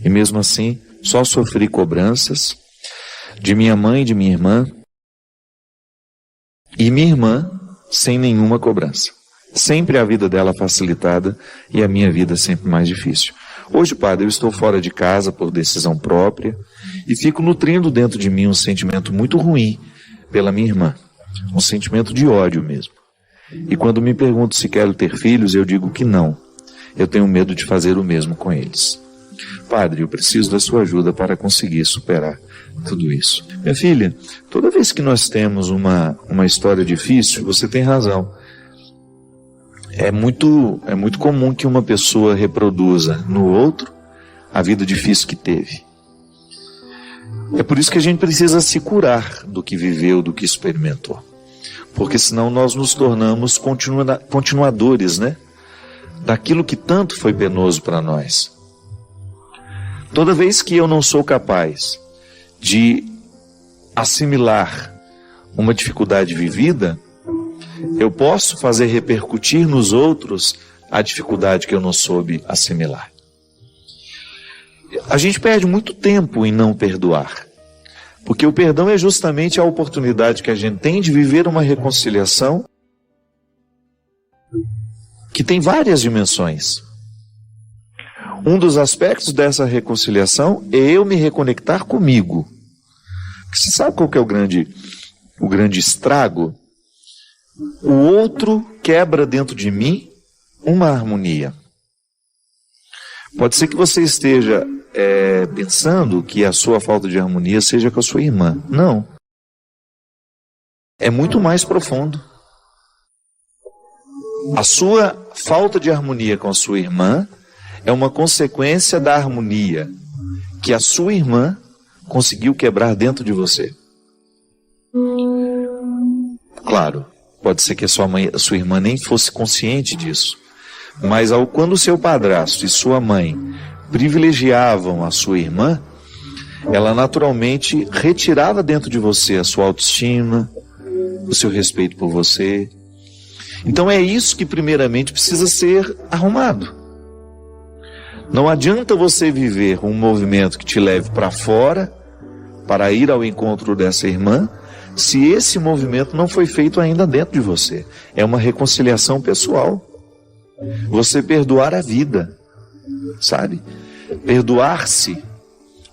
E mesmo assim, só sofri cobranças de minha mãe e de minha irmã, e minha irmã sem nenhuma cobrança. Sempre a vida dela facilitada e a minha vida sempre mais difícil. Hoje, padre, eu estou fora de casa por decisão própria e fico nutrindo dentro de mim um sentimento muito ruim pela minha irmã. Um sentimento de ódio mesmo. E quando me pergunto se quero ter filhos, eu digo que não. Eu tenho medo de fazer o mesmo com eles. Padre, eu preciso da sua ajuda para conseguir superar tudo isso. Minha filha, toda vez que nós temos uma história difícil, você tem razão. É muito comum que uma pessoa reproduza no outro a vida difícil que teve. É por isso que a gente precisa se curar do que viveu, do que experimentou. Porque senão nós nos tornamos continuadores, né? Daquilo que tanto foi penoso para nós. Toda vez que eu não sou capaz de assimilar uma dificuldade vivida, eu posso fazer repercutir nos outros a dificuldade que eu não soube assimilar. A gente perde muito tempo em não perdoar, porque o perdão é justamente a oportunidade que a gente tem de viver uma reconciliação que tem várias dimensões. Um dos aspectos dessa reconciliação é eu me reconectar comigo. Você sabe qual que é o grande estrago? O outro quebra dentro de mim uma harmonia. Pode ser que você esteja pensando que a sua falta de harmonia seja com a sua irmã. Não. É muito mais profundo. A sua falta de harmonia com a sua irmã é uma consequência da harmonia que a sua irmã conseguiu quebrar dentro de você. Claro, pode ser que a sua irmã nem fosse consciente disso. Mas quando o seu padrasto e sua mãe privilegiavam a sua irmã, ela naturalmente retirava dentro de você a sua autoestima, o seu respeito por você. Então é isso que primeiramente precisa ser arrumado. Não adianta você viver um movimento que te leve para fora, para ir ao encontro dessa irmã, se esse movimento não foi feito ainda dentro de você. É uma reconciliação pessoal. Você perdoar a vida, sabe? Perdoar-se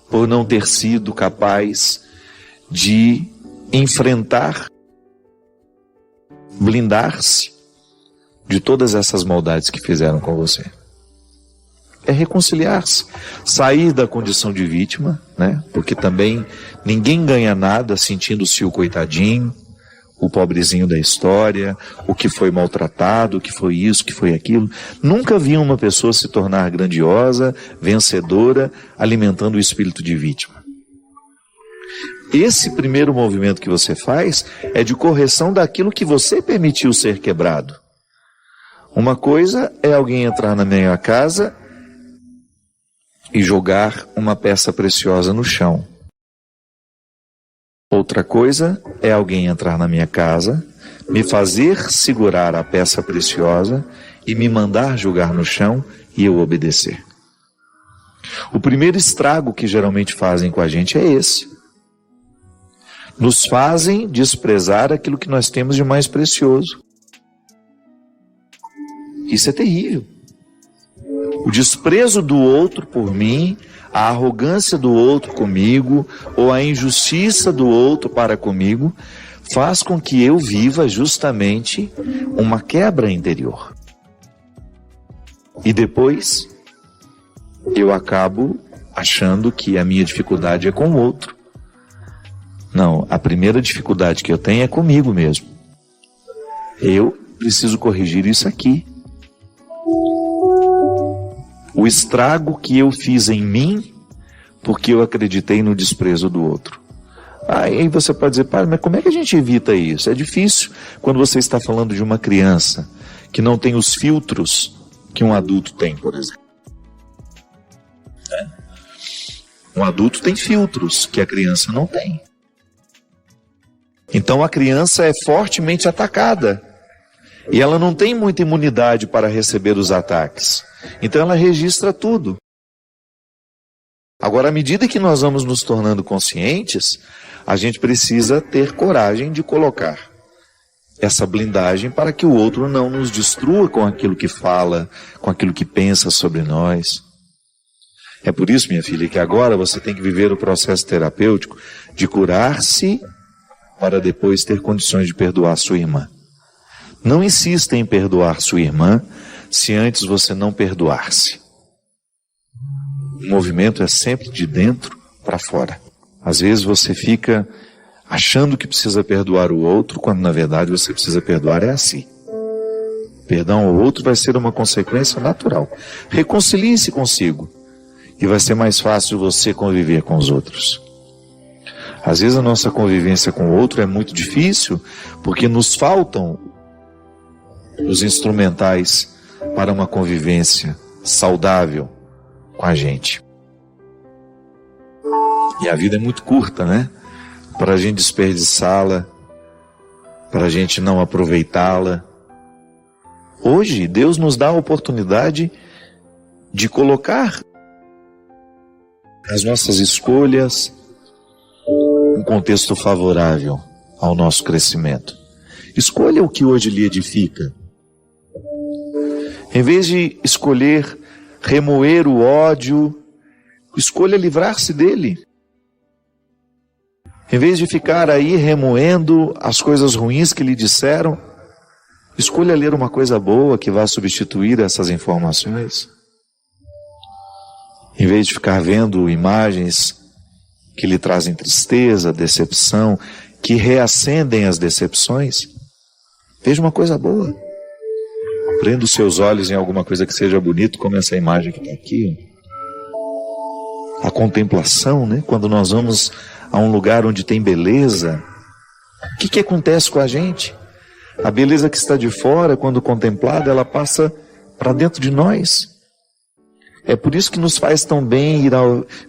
por não ter sido capaz de enfrentar, blindar-se de todas essas maldades que fizeram com você. É reconciliar-se, sair da condição de vítima, né? Porque também ninguém ganha nada sentindo-se o coitadinho, o pobrezinho da história, o que foi maltratado, o que foi isso, o que foi aquilo. Nunca vi uma pessoa se tornar grandiosa, vencedora, alimentando o espírito de vítima. Esse primeiro movimento que você faz é de correção daquilo que você permitiu ser quebrado. Uma coisa é alguém entrar na minha casa e jogar uma peça preciosa no chão. Outra coisa é alguém entrar na minha casa, me fazer segurar a peça preciosa e me mandar jogar no chão e eu obedecer. O primeiro estrago que geralmente fazem com a gente é esse. Nos fazem desprezar aquilo que nós temos de mais precioso. Isso é terrível. O desprezo do outro por mim, a arrogância do outro comigo, ou a injustiça do outro para comigo, faz com que eu viva justamente uma quebra interior. E depois, eu acabo achando que a minha dificuldade é com o outro. Não, a primeira dificuldade que eu tenho é comigo mesmo. Eu preciso corrigir isso aqui. O estrago que eu fiz em mim, porque eu acreditei no desprezo do outro. Aí você pode dizer, pai, mas como é que a gente evita isso? É difícil quando você está falando de uma criança que não tem os filtros que um adulto tem, por exemplo. Um adulto tem filtros que a criança não tem. Então a criança é fortemente atacada. E ela não tem muita imunidade para receber os ataques. Então ela registra tudo. Agora, à medida que nós vamos nos tornando conscientes, a gente precisa ter coragem de colocar essa blindagem para que o outro não nos destrua com aquilo que fala, com aquilo que pensa sobre nós. É por isso, minha filha, que agora você tem que viver o processo terapêutico de curar-se para depois ter condições de perdoar sua irmã. Não insista em perdoar sua irmã se antes você não perdoar-se. O movimento é sempre de dentro para fora. Às vezes você fica achando que precisa perdoar o outro, quando na verdade você precisa perdoar é a si. Perdão ao outro vai ser uma consequência natural. Reconcilie-se consigo e vai ser mais fácil você conviver com os outros. Às vezes a nossa convivência com o outro é muito difícil porque nos faltam os instrumentais para uma convivência saudável com a gente. E a vida é muito curta, né? Para a gente desperdiçá-la, para a gente não aproveitá-la. Hoje, Deus nos dá a oportunidade de colocar as nossas escolhas um contexto favorável ao nosso crescimento. Escolha o que hoje lhe edifica. Em vez de escolher remoer o ódio, escolha livrar-se dele. Em vez de ficar aí remoendo as coisas ruins que lhe disseram, escolha ler uma coisa boa que vá substituir essas informações. Em vez de ficar vendo imagens que lhe trazem tristeza, decepção, que reacendem as decepções, veja uma coisa boa. Prenda os seus olhos em alguma coisa que seja bonito, como essa imagem que está aqui. A contemplação, né? Quando nós vamos a um lugar onde tem beleza, o que acontece com a gente? A beleza que está de fora, quando contemplada, ela passa para dentro de nós. É por isso que nos faz tão bem ir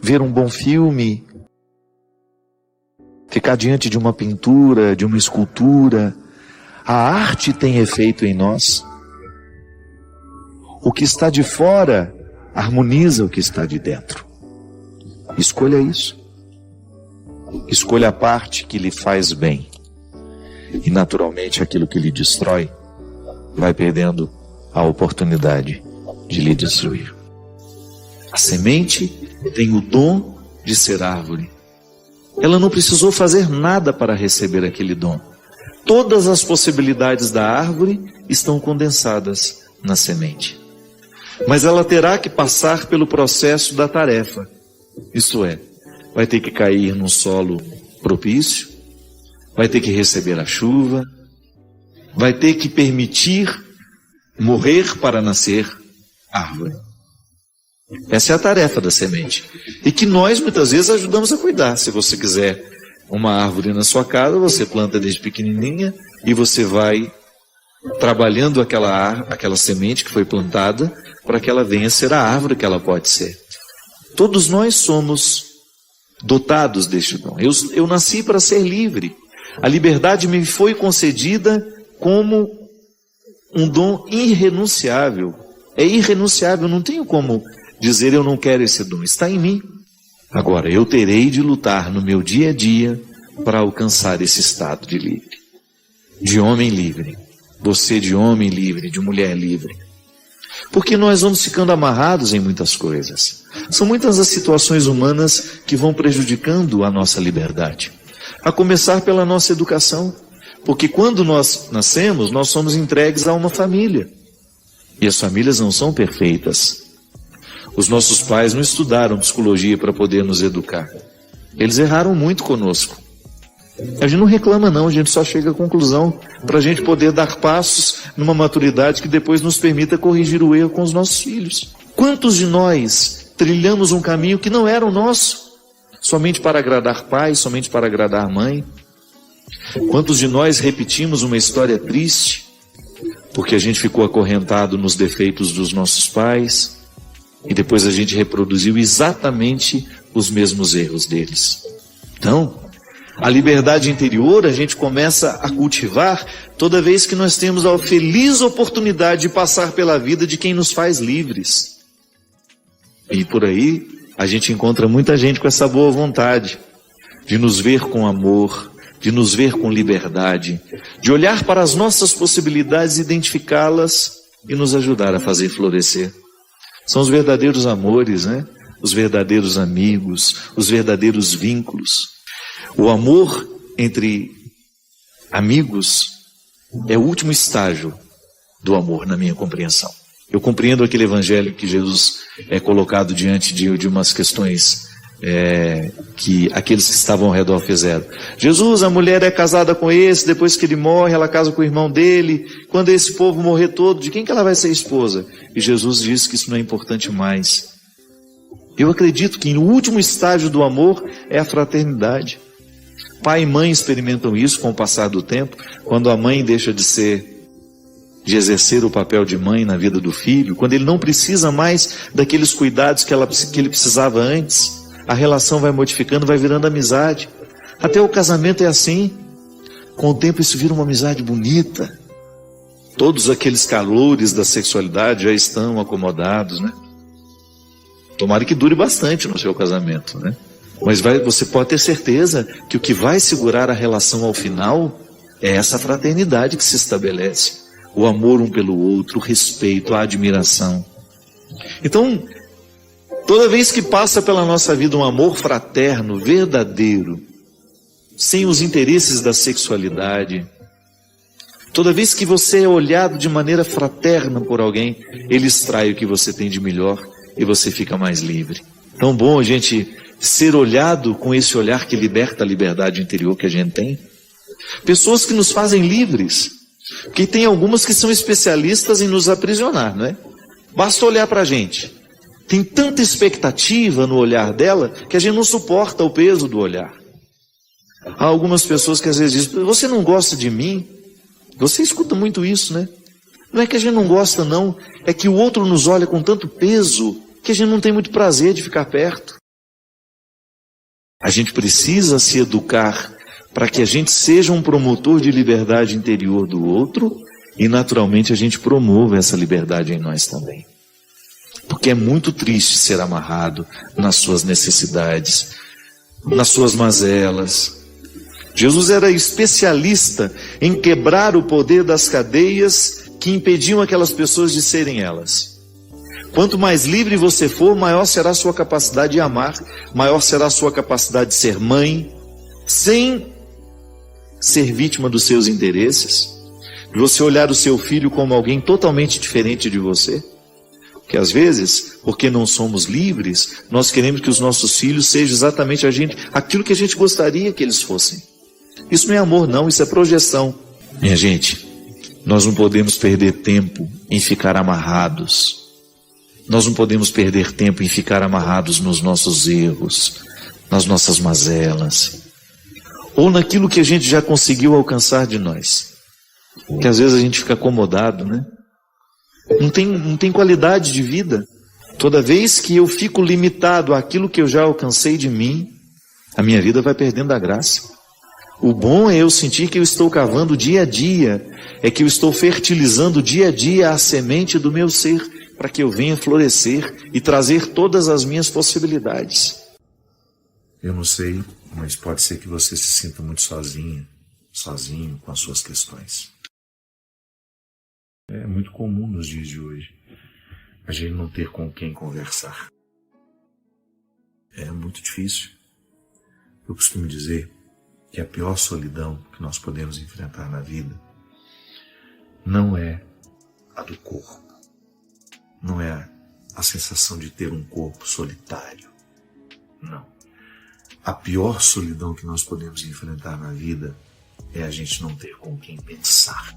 ver um bom filme, ficar diante de uma pintura, de uma escultura. A arte tem efeito em nós. O que está de fora harmoniza o que está de dentro. Escolha isso. Escolha a parte que lhe faz bem. E naturalmente aquilo que lhe destrói vai perdendo a oportunidade de lhe destruir. A semente tem o dom de ser árvore. Ela não precisou fazer nada para receber aquele dom. Todas as possibilidades da árvore estão condensadas na semente. Mas ela terá que passar pelo processo da tarefa. Isto é, vai ter que cair num solo propício, vai ter que receber a chuva, vai ter que permitir morrer para nascer árvore. Essa é a tarefa da semente. E que nós muitas vezes ajudamos a cuidar. Se você quiser uma árvore na sua casa, você planta desde pequenininha e você vai trabalhando aquela semente que foi plantada para que ela venha a ser a árvore que ela pode ser. Todos nós somos dotados deste dom. Eu nasci para ser livre. A liberdade me foi concedida como um dom irrenunciável. É irrenunciável, não tenho como dizer eu não quero esse dom, está em mim. Agora, eu terei de lutar no meu dia a dia para alcançar esse estado de livre. De homem livre. Você de homem livre, de mulher livre. Porque nós vamos ficando amarrados em muitas coisas. São muitas as situações humanas que vão prejudicando a nossa liberdade. A começar pela nossa educação. Porque quando nós nascemos, nós somos entregues a uma família. E as famílias não são perfeitas. Os nossos pais não estudaram psicologia para poder nos educar. Eles erraram muito conosco. A gente não reclama não, a gente só chega à conclusão para a gente poder dar passos numa maturidade que depois nos permita corrigir o erro com os nossos filhos. Quantos de nós trilhamos um caminho que não era o nosso? Somente para agradar pai, somente para agradar mãe? Quantos de nós repetimos uma história triste porque a gente ficou acorrentado nos defeitos dos nossos pais e depois a gente reproduziu exatamente os mesmos erros deles? Então, a liberdade interior a gente começa a cultivar toda vez que nós temos a feliz oportunidade de passar pela vida de quem nos faz livres. E por aí a gente encontra muita gente com essa boa vontade de nos ver com amor, de nos ver com liberdade, de olhar para as nossas possibilidades, identificá-las e nos ajudar a fazer florescer. São os verdadeiros amores, né? Os verdadeiros amigos, os verdadeiros vínculos. O amor entre amigos é o último estágio do amor, na minha compreensão. Eu compreendo aquele evangelho que Jesus é colocado diante de umas questões que aqueles que estavam ao redor fizeram. Jesus, a mulher é casada com esse, depois que ele morre, ela casa com o irmão dele. Quando esse povo morrer todo, de quem que ela vai ser esposa? E Jesus diz que isso não é importante mais. Eu acredito que no último estágio do amor é a fraternidade. Pai e mãe experimentam isso com o passar do tempo, quando a mãe deixa de exercer o papel de mãe na vida do filho, quando ele não precisa mais daqueles cuidados que ele precisava antes, a relação vai modificando, vai virando amizade. Até o casamento é assim. Com o tempo isso vira uma amizade bonita. Todos aqueles calores da sexualidade já estão acomodados, né? Tomara que dure bastante no seu casamento, né? Mas você pode ter certeza que o que vai segurar a relação ao final é essa fraternidade que se estabelece. O amor um pelo outro, o respeito, a admiração. Então, toda vez que passa pela nossa vida um amor fraterno, verdadeiro, sem os interesses da sexualidade, toda vez que você é olhado de maneira fraterna por alguém, ele extrai o que você tem de melhor e você fica mais livre. Tão bom a gente ser olhado com esse olhar que liberta a liberdade interior que a gente tem. Pessoas que nos fazem livres, porque tem algumas que são especialistas em nos aprisionar, não é? Basta olhar para a gente. Tem tanta expectativa no olhar dela que a gente não suporta o peso do olhar. Há algumas pessoas que às vezes dizem, você não gosta de mim? Você escuta muito isso, né? Não é que a gente não gosta não, é que o outro nos olha com tanto peso que a gente não tem muito prazer de ficar perto. A gente precisa se educar para que a gente seja um promotor de liberdade interior do outro e naturalmente a gente promova essa liberdade em nós também. Porque é muito triste ser amarrado nas suas necessidades, nas suas mazelas. Jesus era especialista em quebrar o poder das cadeias que impediam aquelas pessoas de serem elas. Quanto mais livre você for, maior será a sua capacidade de amar, maior será a sua capacidade de ser mãe, sem ser vítima dos seus interesses, de você olhar o seu filho como alguém totalmente diferente de você. Porque às vezes, porque não somos livres, nós queremos que os nossos filhos sejam exatamente aquilo que a gente gostaria que eles fossem. Isso não é amor, não, isso é projeção. Minha gente, nós não podemos perder tempo em ficar amarrados. Nós não podemos perder tempo em ficar amarrados nos nossos erros, nas nossas mazelas, ou naquilo que a gente já conseguiu alcançar de nós. Porque às vezes a gente fica acomodado, né? Não tem qualidade de vida. Toda vez que eu fico limitado àquilo que eu já alcancei de mim, a minha vida vai perdendo a graça. O bom é eu sentir que eu estou cavando dia a dia, é que eu estou fertilizando dia a dia a semente do meu ser, para que eu venha florescer e trazer todas as minhas possibilidades. Eu não sei, mas pode ser que você se sinta muito sozinho com as suas questões. É muito comum nos dias de hoje a gente não ter com quem conversar. É muito difícil. Eu costumo dizer que a pior solidão que nós podemos enfrentar na vida não é a do corpo, não é a sensação de ter um corpo solitário, não. A pior solidão que nós podemos enfrentar na vida é a gente não ter com quem pensar,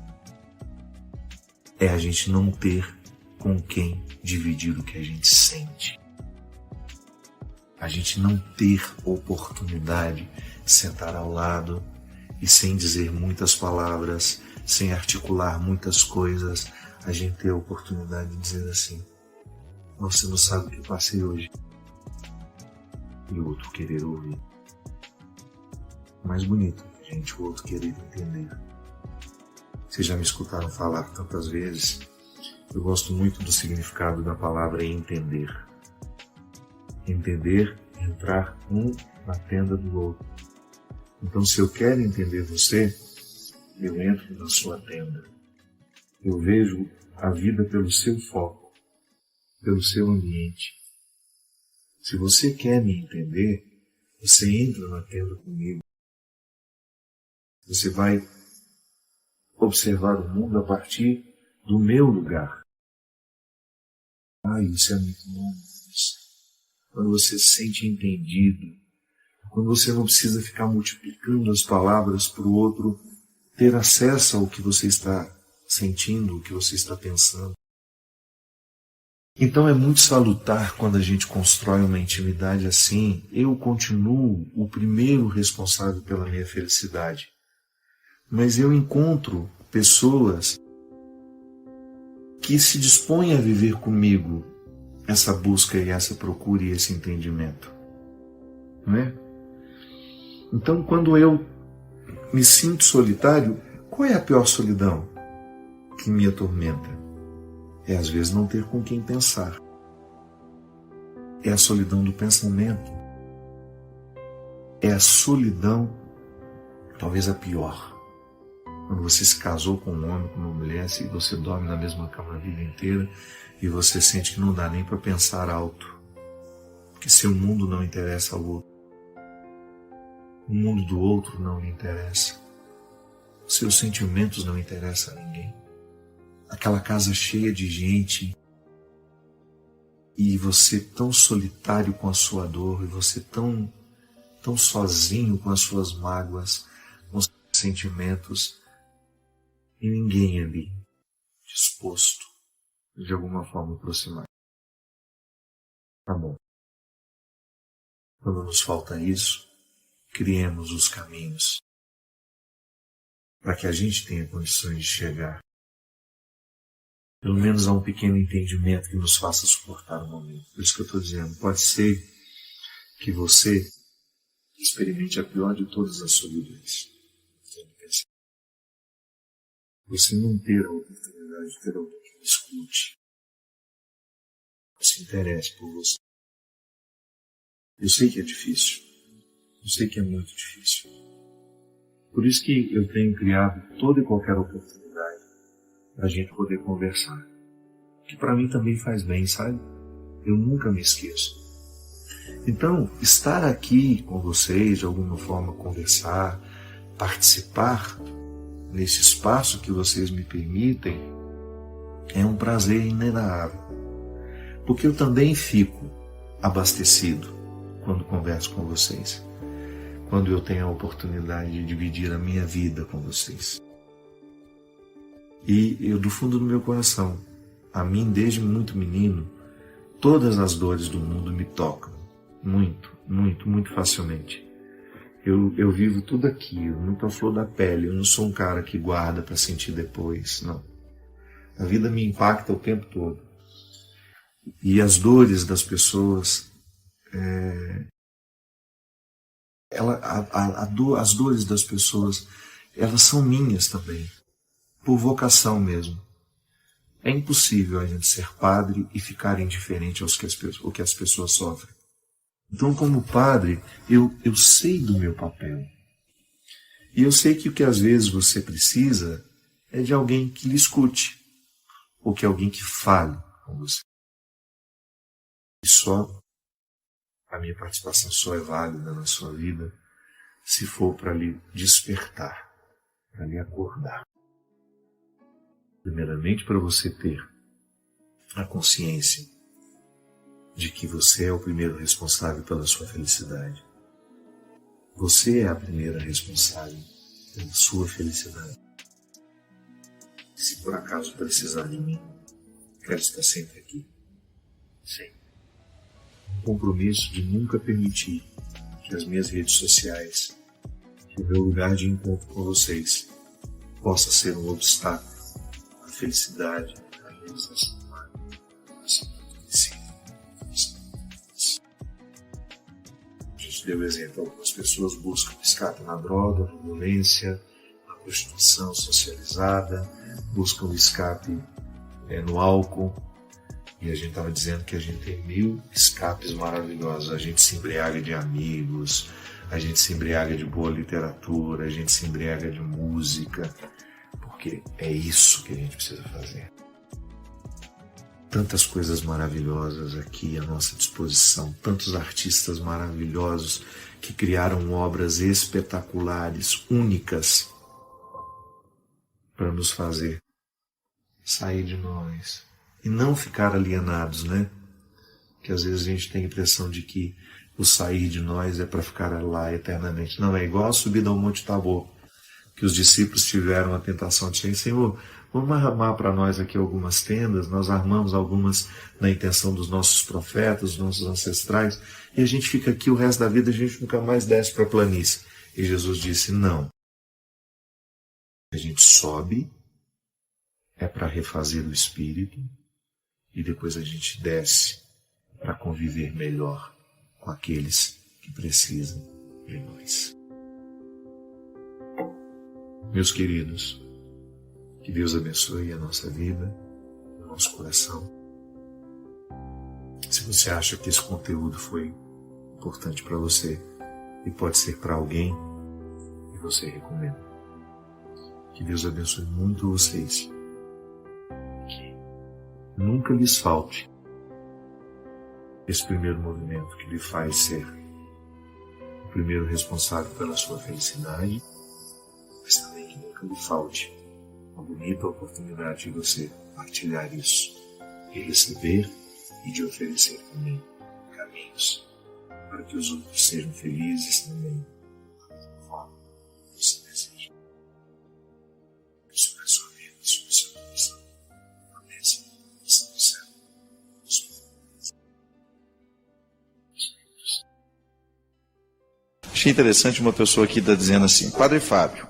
é a gente não ter com quem dividir o que a gente sente, a gente não ter oportunidade de sentar ao lado e, sem dizer muitas palavras, sem articular muitas coisas, a gente ter a oportunidade de dizer assim: você não sabe o que eu passei hoje. E o outro querer ouvir. O mais bonito, gente, o outro querer entender. Vocês já me escutaram falar tantas vezes. Eu gosto muito do significado da palavra entender. Entender, entrar um na tenda do outro. Então, se eu quero entender você, eu entro na sua tenda. Eu vejo a vida pelo seu foco, pelo seu ambiente. Se você quer me entender, você entra na tenda comigo. Você vai observar o mundo a partir do meu lugar. Isso é muito bom. Quando você se sente entendido, quando você não precisa ficar multiplicando as palavras para o outro ter acesso ao que você está sentindo, o que você está pensando. Então é muito salutar quando a gente constrói uma intimidade assim. Eu continuo o primeiro responsável pela minha felicidade, mas eu encontro pessoas que se dispõem a viver comigo essa busca e essa procura e esse entendimento, não é? Então, quando eu me sinto solitário, qual é a pior solidão que me atormenta? É às vezes não ter com quem pensar. É a solidão do pensamento. É a solidão, talvez a pior. Quando você se casou com um homem, com uma mulher, se você dorme na mesma cama a vida inteira e você sente que não dá nem para pensar alto, porque seu mundo não interessa ao outro. O mundo do outro não lhe interessa. Seus sentimentos não interessam a ninguém. Aquela casa cheia de gente e você tão solitário com a sua dor, e você tão sozinho com as suas mágoas, com os seus sentimentos, e ninguém ali disposto de alguma forma aproximar. Tá bom. Quando nos falta isso, criemos os caminhos para que a gente tenha condições de chegar, pelo menos, a um pequeno entendimento que nos faça suportar o momento. Por isso que eu estou dizendo, pode ser que você experimente a pior de todas as solidões. Você não ter a oportunidade de ter alguém que escute, que se interesse por você. Eu sei que é difícil. Eu sei que é muito difícil. Por isso que eu tenho criado toda e qualquer oportunidade para a gente poder conversar. Que para mim também faz bem, sabe? Eu nunca me esqueço. Então, estar aqui com vocês, de alguma forma conversar, participar nesse espaço que vocês me permitem, é um prazer inenarrável. Porque eu também fico abastecido quando converso com vocês. quando eu tenho a oportunidade de dividir a minha vida com vocês. E eu, do fundo do meu coração, a mim, desde muito menino, todas as dores do mundo me tocam. Muito, muito, muito facilmente. Eu vivo tudo aqui, muito à flor da pele. Eu não sou um cara que guarda para sentir depois, não. A vida me impacta o tempo todo. E as dores das pessoas, as dores das pessoas, elas são minhas também, por vocação mesmo. É impossível a gente ser padre e ficar indiferente ao que as pessoas sofrem. Então, como padre, eu sei do meu papel. E eu sei que o que às vezes você precisa é de alguém que lhe escute, ou que alguém que fale com você. E a minha participação só é válida na sua vida se for para lhe despertar, para lhe acordar. Primeiramente, para você ter a consciência de que você é o primeiro responsável pela sua felicidade. Você é a primeira responsável pela sua felicidade. Se por acaso precisar de mim, quero estar sempre aqui. Sempre. Um compromisso de nunca permitir que as minhas redes sociais, que o meu lugar de encontro com vocês, possa ser um obstáculo à felicidade, à realização humana, à felicidade. A gente deu exemplo, algumas pessoas buscam escape na droga, na violência, na prostituição socializada, buscam escape no álcool. E a gente estava dizendo que a gente tem 1000 escapes maravilhosos. A gente se embriaga de amigos, a gente se embriaga de boa literatura, a gente se embriaga de música, porque é isso que a gente precisa fazer. Tantas coisas maravilhosas aqui à nossa disposição, tantos artistas maravilhosos que criaram obras espetaculares, únicas, para nos fazer sair de nós e não ficar alienados, né? Que às vezes a gente tem a impressão de que o sair de nós é para ficar lá eternamente. Não, é igual a subida ao Monte Tabor, que os discípulos tiveram a tentação de Senhor, vamos armar para nós aqui algumas tendas. Nós armamos algumas na intenção dos nossos profetas, dos nossos ancestrais, e a gente fica aqui o resto da vida, a gente nunca mais desce para a planície. E Jesus disse, não. A gente sobe, é para refazer o espírito, e depois a gente desce para conviver melhor com aqueles que precisam de nós. Meus queridos, que Deus abençoe a nossa vida, o nosso coração. Se você acha que esse conteúdo foi importante para você e pode ser para alguém, e você recomenda. Que Deus abençoe muito vocês. Que nunca lhes falte esse primeiro movimento que lhe faz ser o primeiro responsável pela sua felicidade, mas também que nunca lhe falte uma bonita oportunidade de você partilhar isso e receber e de oferecer também caminhos para que os outros sejam felizes também da mesma forma que você deseja. Sobre a sua vida, sobre o seu coração, a bênção do céu. Achei interessante, uma pessoa aqui está dizendo assim, Padre Fábio,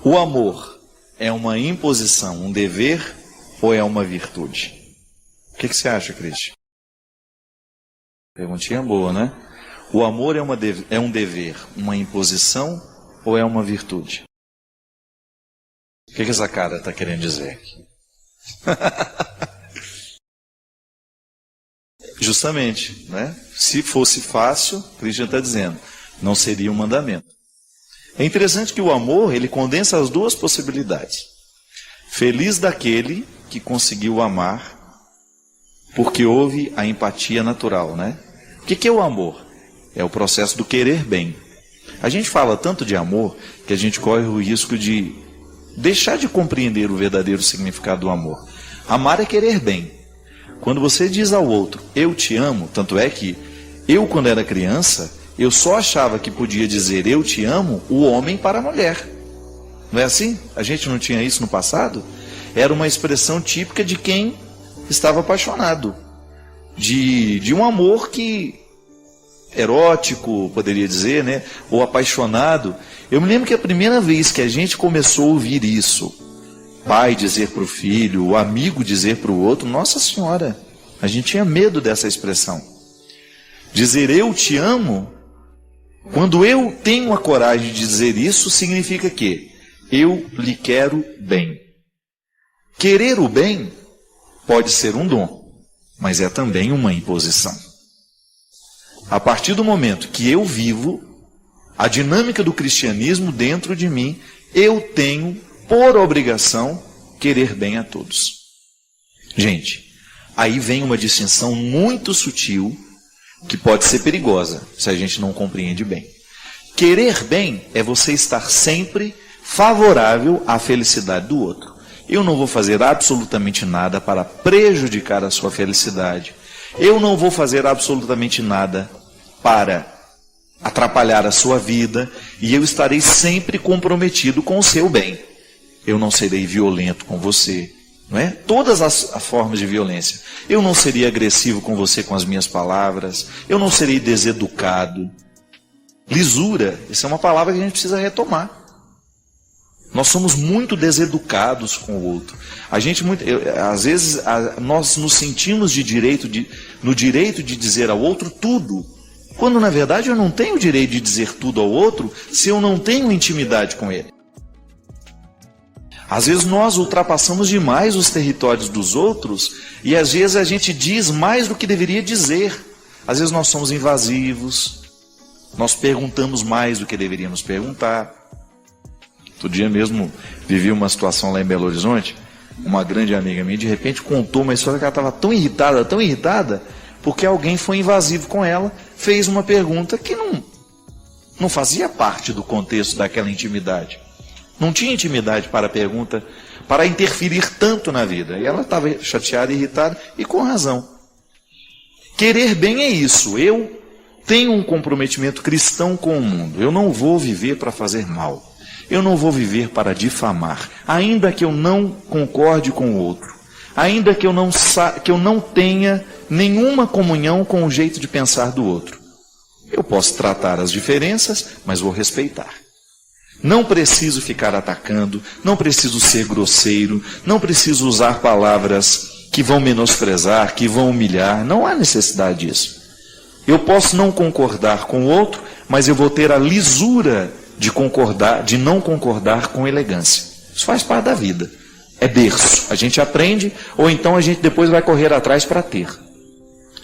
o amor é uma imposição, um dever ou é uma virtude? O que você acha, Cristian? Perguntinha boa, né? O amor é um dever, uma imposição ou é uma virtude? O que essa cara está querendo dizer aqui? Justamente, né? Se fosse fácil, Cristian está dizendo, não seria um mandamento. É interessante que o amor, ele condensa as duas possibilidades. Feliz daquele que conseguiu amar, porque houve a empatia natural, né? O que é o amor? É o processo do querer bem. A gente fala tanto de amor que a gente corre o risco de deixar de compreender o verdadeiro significado do amor. Amar é querer bem. Quando você diz ao outro, eu te amo, tanto é que eu, quando era criança, Eu só achava que podia dizer eu te amo o homem para a mulher. Não é assim? A gente não tinha isso no passado? Era uma expressão típica de quem estava apaixonado. De um amor que erótico, poderia dizer, né? Ou apaixonado. Eu me lembro que a primeira vez que a gente começou a ouvir isso, pai dizer para o filho, o amigo dizer para o outro, Nossa Senhora, a gente tinha medo dessa expressão. Dizer eu te amo, quando eu tenho a coragem de dizer isso, significa que eu lhe quero bem. Querer o bem pode ser um dom, mas é também uma imposição. A partir do momento que eu vivo a dinâmica do cristianismo dentro de mim, eu tenho, por obrigação, querer bem a todos. Gente, aí vem uma distinção muito sutil, que pode ser perigosa, se a gente não compreende bem. Querer bem é você estar sempre favorável à felicidade do outro. Eu não vou fazer absolutamente nada para prejudicar a sua felicidade. Eu não vou fazer absolutamente nada para atrapalhar a sua vida, e eu estarei sempre comprometido com o seu bem. Eu não serei violento com você, não é? Todas as formas de violência. Eu não seria agressivo com você com as minhas palavras, eu não serei deseducado. Lisura, essa é uma palavra que a gente precisa retomar. Nós somos muito deseducados com o outro. Às vezes, nós nos sentimos no direito de dizer ao outro tudo, quando na verdade eu não tenho o direito de dizer tudo ao outro se eu não tenho intimidade com ele. Às vezes nós ultrapassamos demais os territórios dos outros e às vezes a gente diz mais do que deveria dizer. Às vezes nós somos invasivos, nós perguntamos mais do que deveríamos perguntar. Outro dia mesmo vivi uma situação lá em Belo Horizonte, uma grande amiga minha de repente contou uma história que ela estava tão irritada, porque alguém foi invasivo com ela, fez uma pergunta que não fazia parte do contexto daquela intimidade. Não tinha intimidade para a pergunta, para interferir tanto na vida. E ela estava chateada, irritada, e com razão. Querer bem é isso. Eu tenho um comprometimento cristão com o mundo. Eu não vou viver para fazer mal. Eu não vou viver para difamar. Ainda que eu não concorde com o outro. Ainda que eu não tenha nenhuma comunhão com o jeito de pensar do outro. Eu posso tratar as diferenças, mas vou respeitar. Não preciso ficar atacando, não preciso ser grosseiro, não preciso usar palavras que vão menosprezar, que vão humilhar. Não há necessidade disso. Eu posso não concordar com o outro, mas eu vou ter a lisura de não concordar com elegância. Isso faz parte da vida. É berço. A gente aprende, ou então a gente depois vai correr atrás para ter.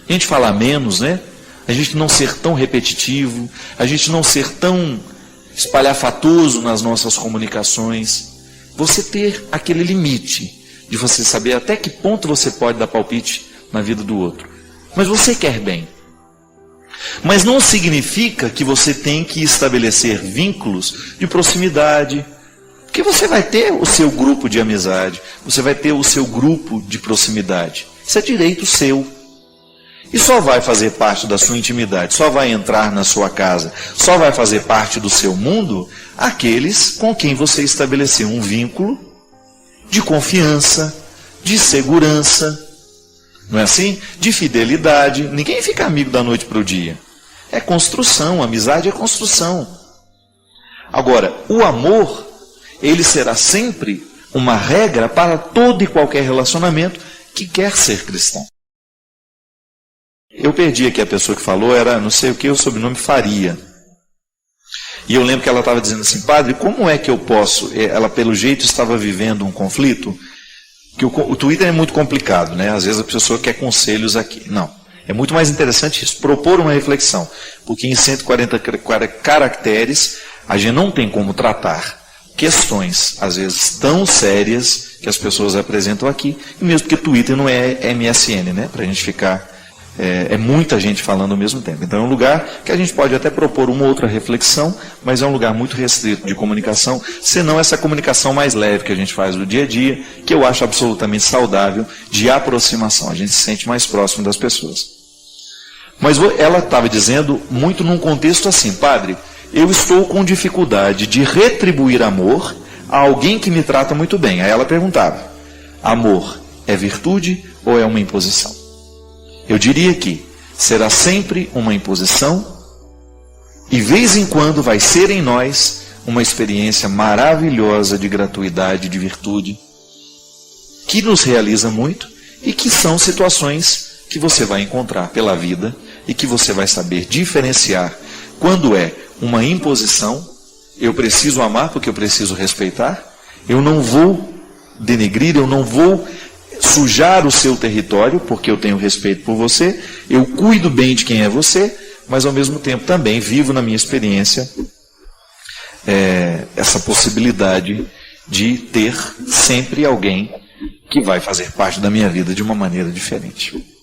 A gente falar menos, né? A gente não ser tão repetitivo, a gente não ser tão espalhafatoso nas nossas comunicações. Você ter aquele limite de você saber até que ponto você pode dar palpite na vida do outro. Mas você quer bem. Mas não significa que você tem que estabelecer vínculos de proximidade. Porque você vai ter o seu grupo de amizade, você vai ter o seu grupo de proximidade. Isso é direito seu. E só vai fazer parte da sua intimidade, só vai entrar na sua casa, só vai fazer parte do seu mundo aqueles com quem você estabeleceu um vínculo de confiança, de segurança, não é assim? De fidelidade. Ninguém fica amigo da noite para o dia. É construção, amizade é construção. Agora, o amor, ele será sempre uma regra para todo e qualquer relacionamento que quer ser cristão. Eu perdi aqui a pessoa que falou, era não sei o que, o sobrenome Faria. E eu lembro que ela estava dizendo assim, padre, como é que eu posso... Ela, pelo jeito, estava vivendo um conflito, que o Twitter é muito complicado, né? Às vezes a pessoa quer conselhos aqui. Não, é muito mais interessante isso, propor uma reflexão. Porque em 140 caracteres, a gente não tem como tratar questões, às vezes, tão sérias que as pessoas apresentam aqui, e mesmo porque Twitter não é MSN, né? Para a gente ficar... É muita gente falando ao mesmo tempo. Então é um lugar que a gente pode até propor uma outra reflexão, mas é um lugar muito restrito de comunicação, senão essa comunicação mais leve que a gente faz no dia a dia, que eu acho absolutamente saudável, de aproximação. A gente se sente mais próximo das pessoas. Mas ela estava dizendo muito num contexto assim: padre, eu estou com dificuldade de retribuir amor a alguém que me trata muito bem. Aí ela perguntava: amor é virtude ou é uma imposição? Eu diria que será sempre uma imposição, e vez em quando vai ser em nós uma experiência maravilhosa de gratuidade, de virtude, que nos realiza muito, e que são situações que você vai encontrar pela vida e que você vai saber diferenciar quando é uma imposição. Eu preciso amar porque eu preciso respeitar, eu não vou denegrir, eu não vou sujar o seu território porque eu tenho respeito por você, eu cuido bem de quem é você, mas ao mesmo tempo também vivo na minha experiência essa possibilidade de ter sempre alguém que vai fazer parte da minha vida de uma maneira diferente.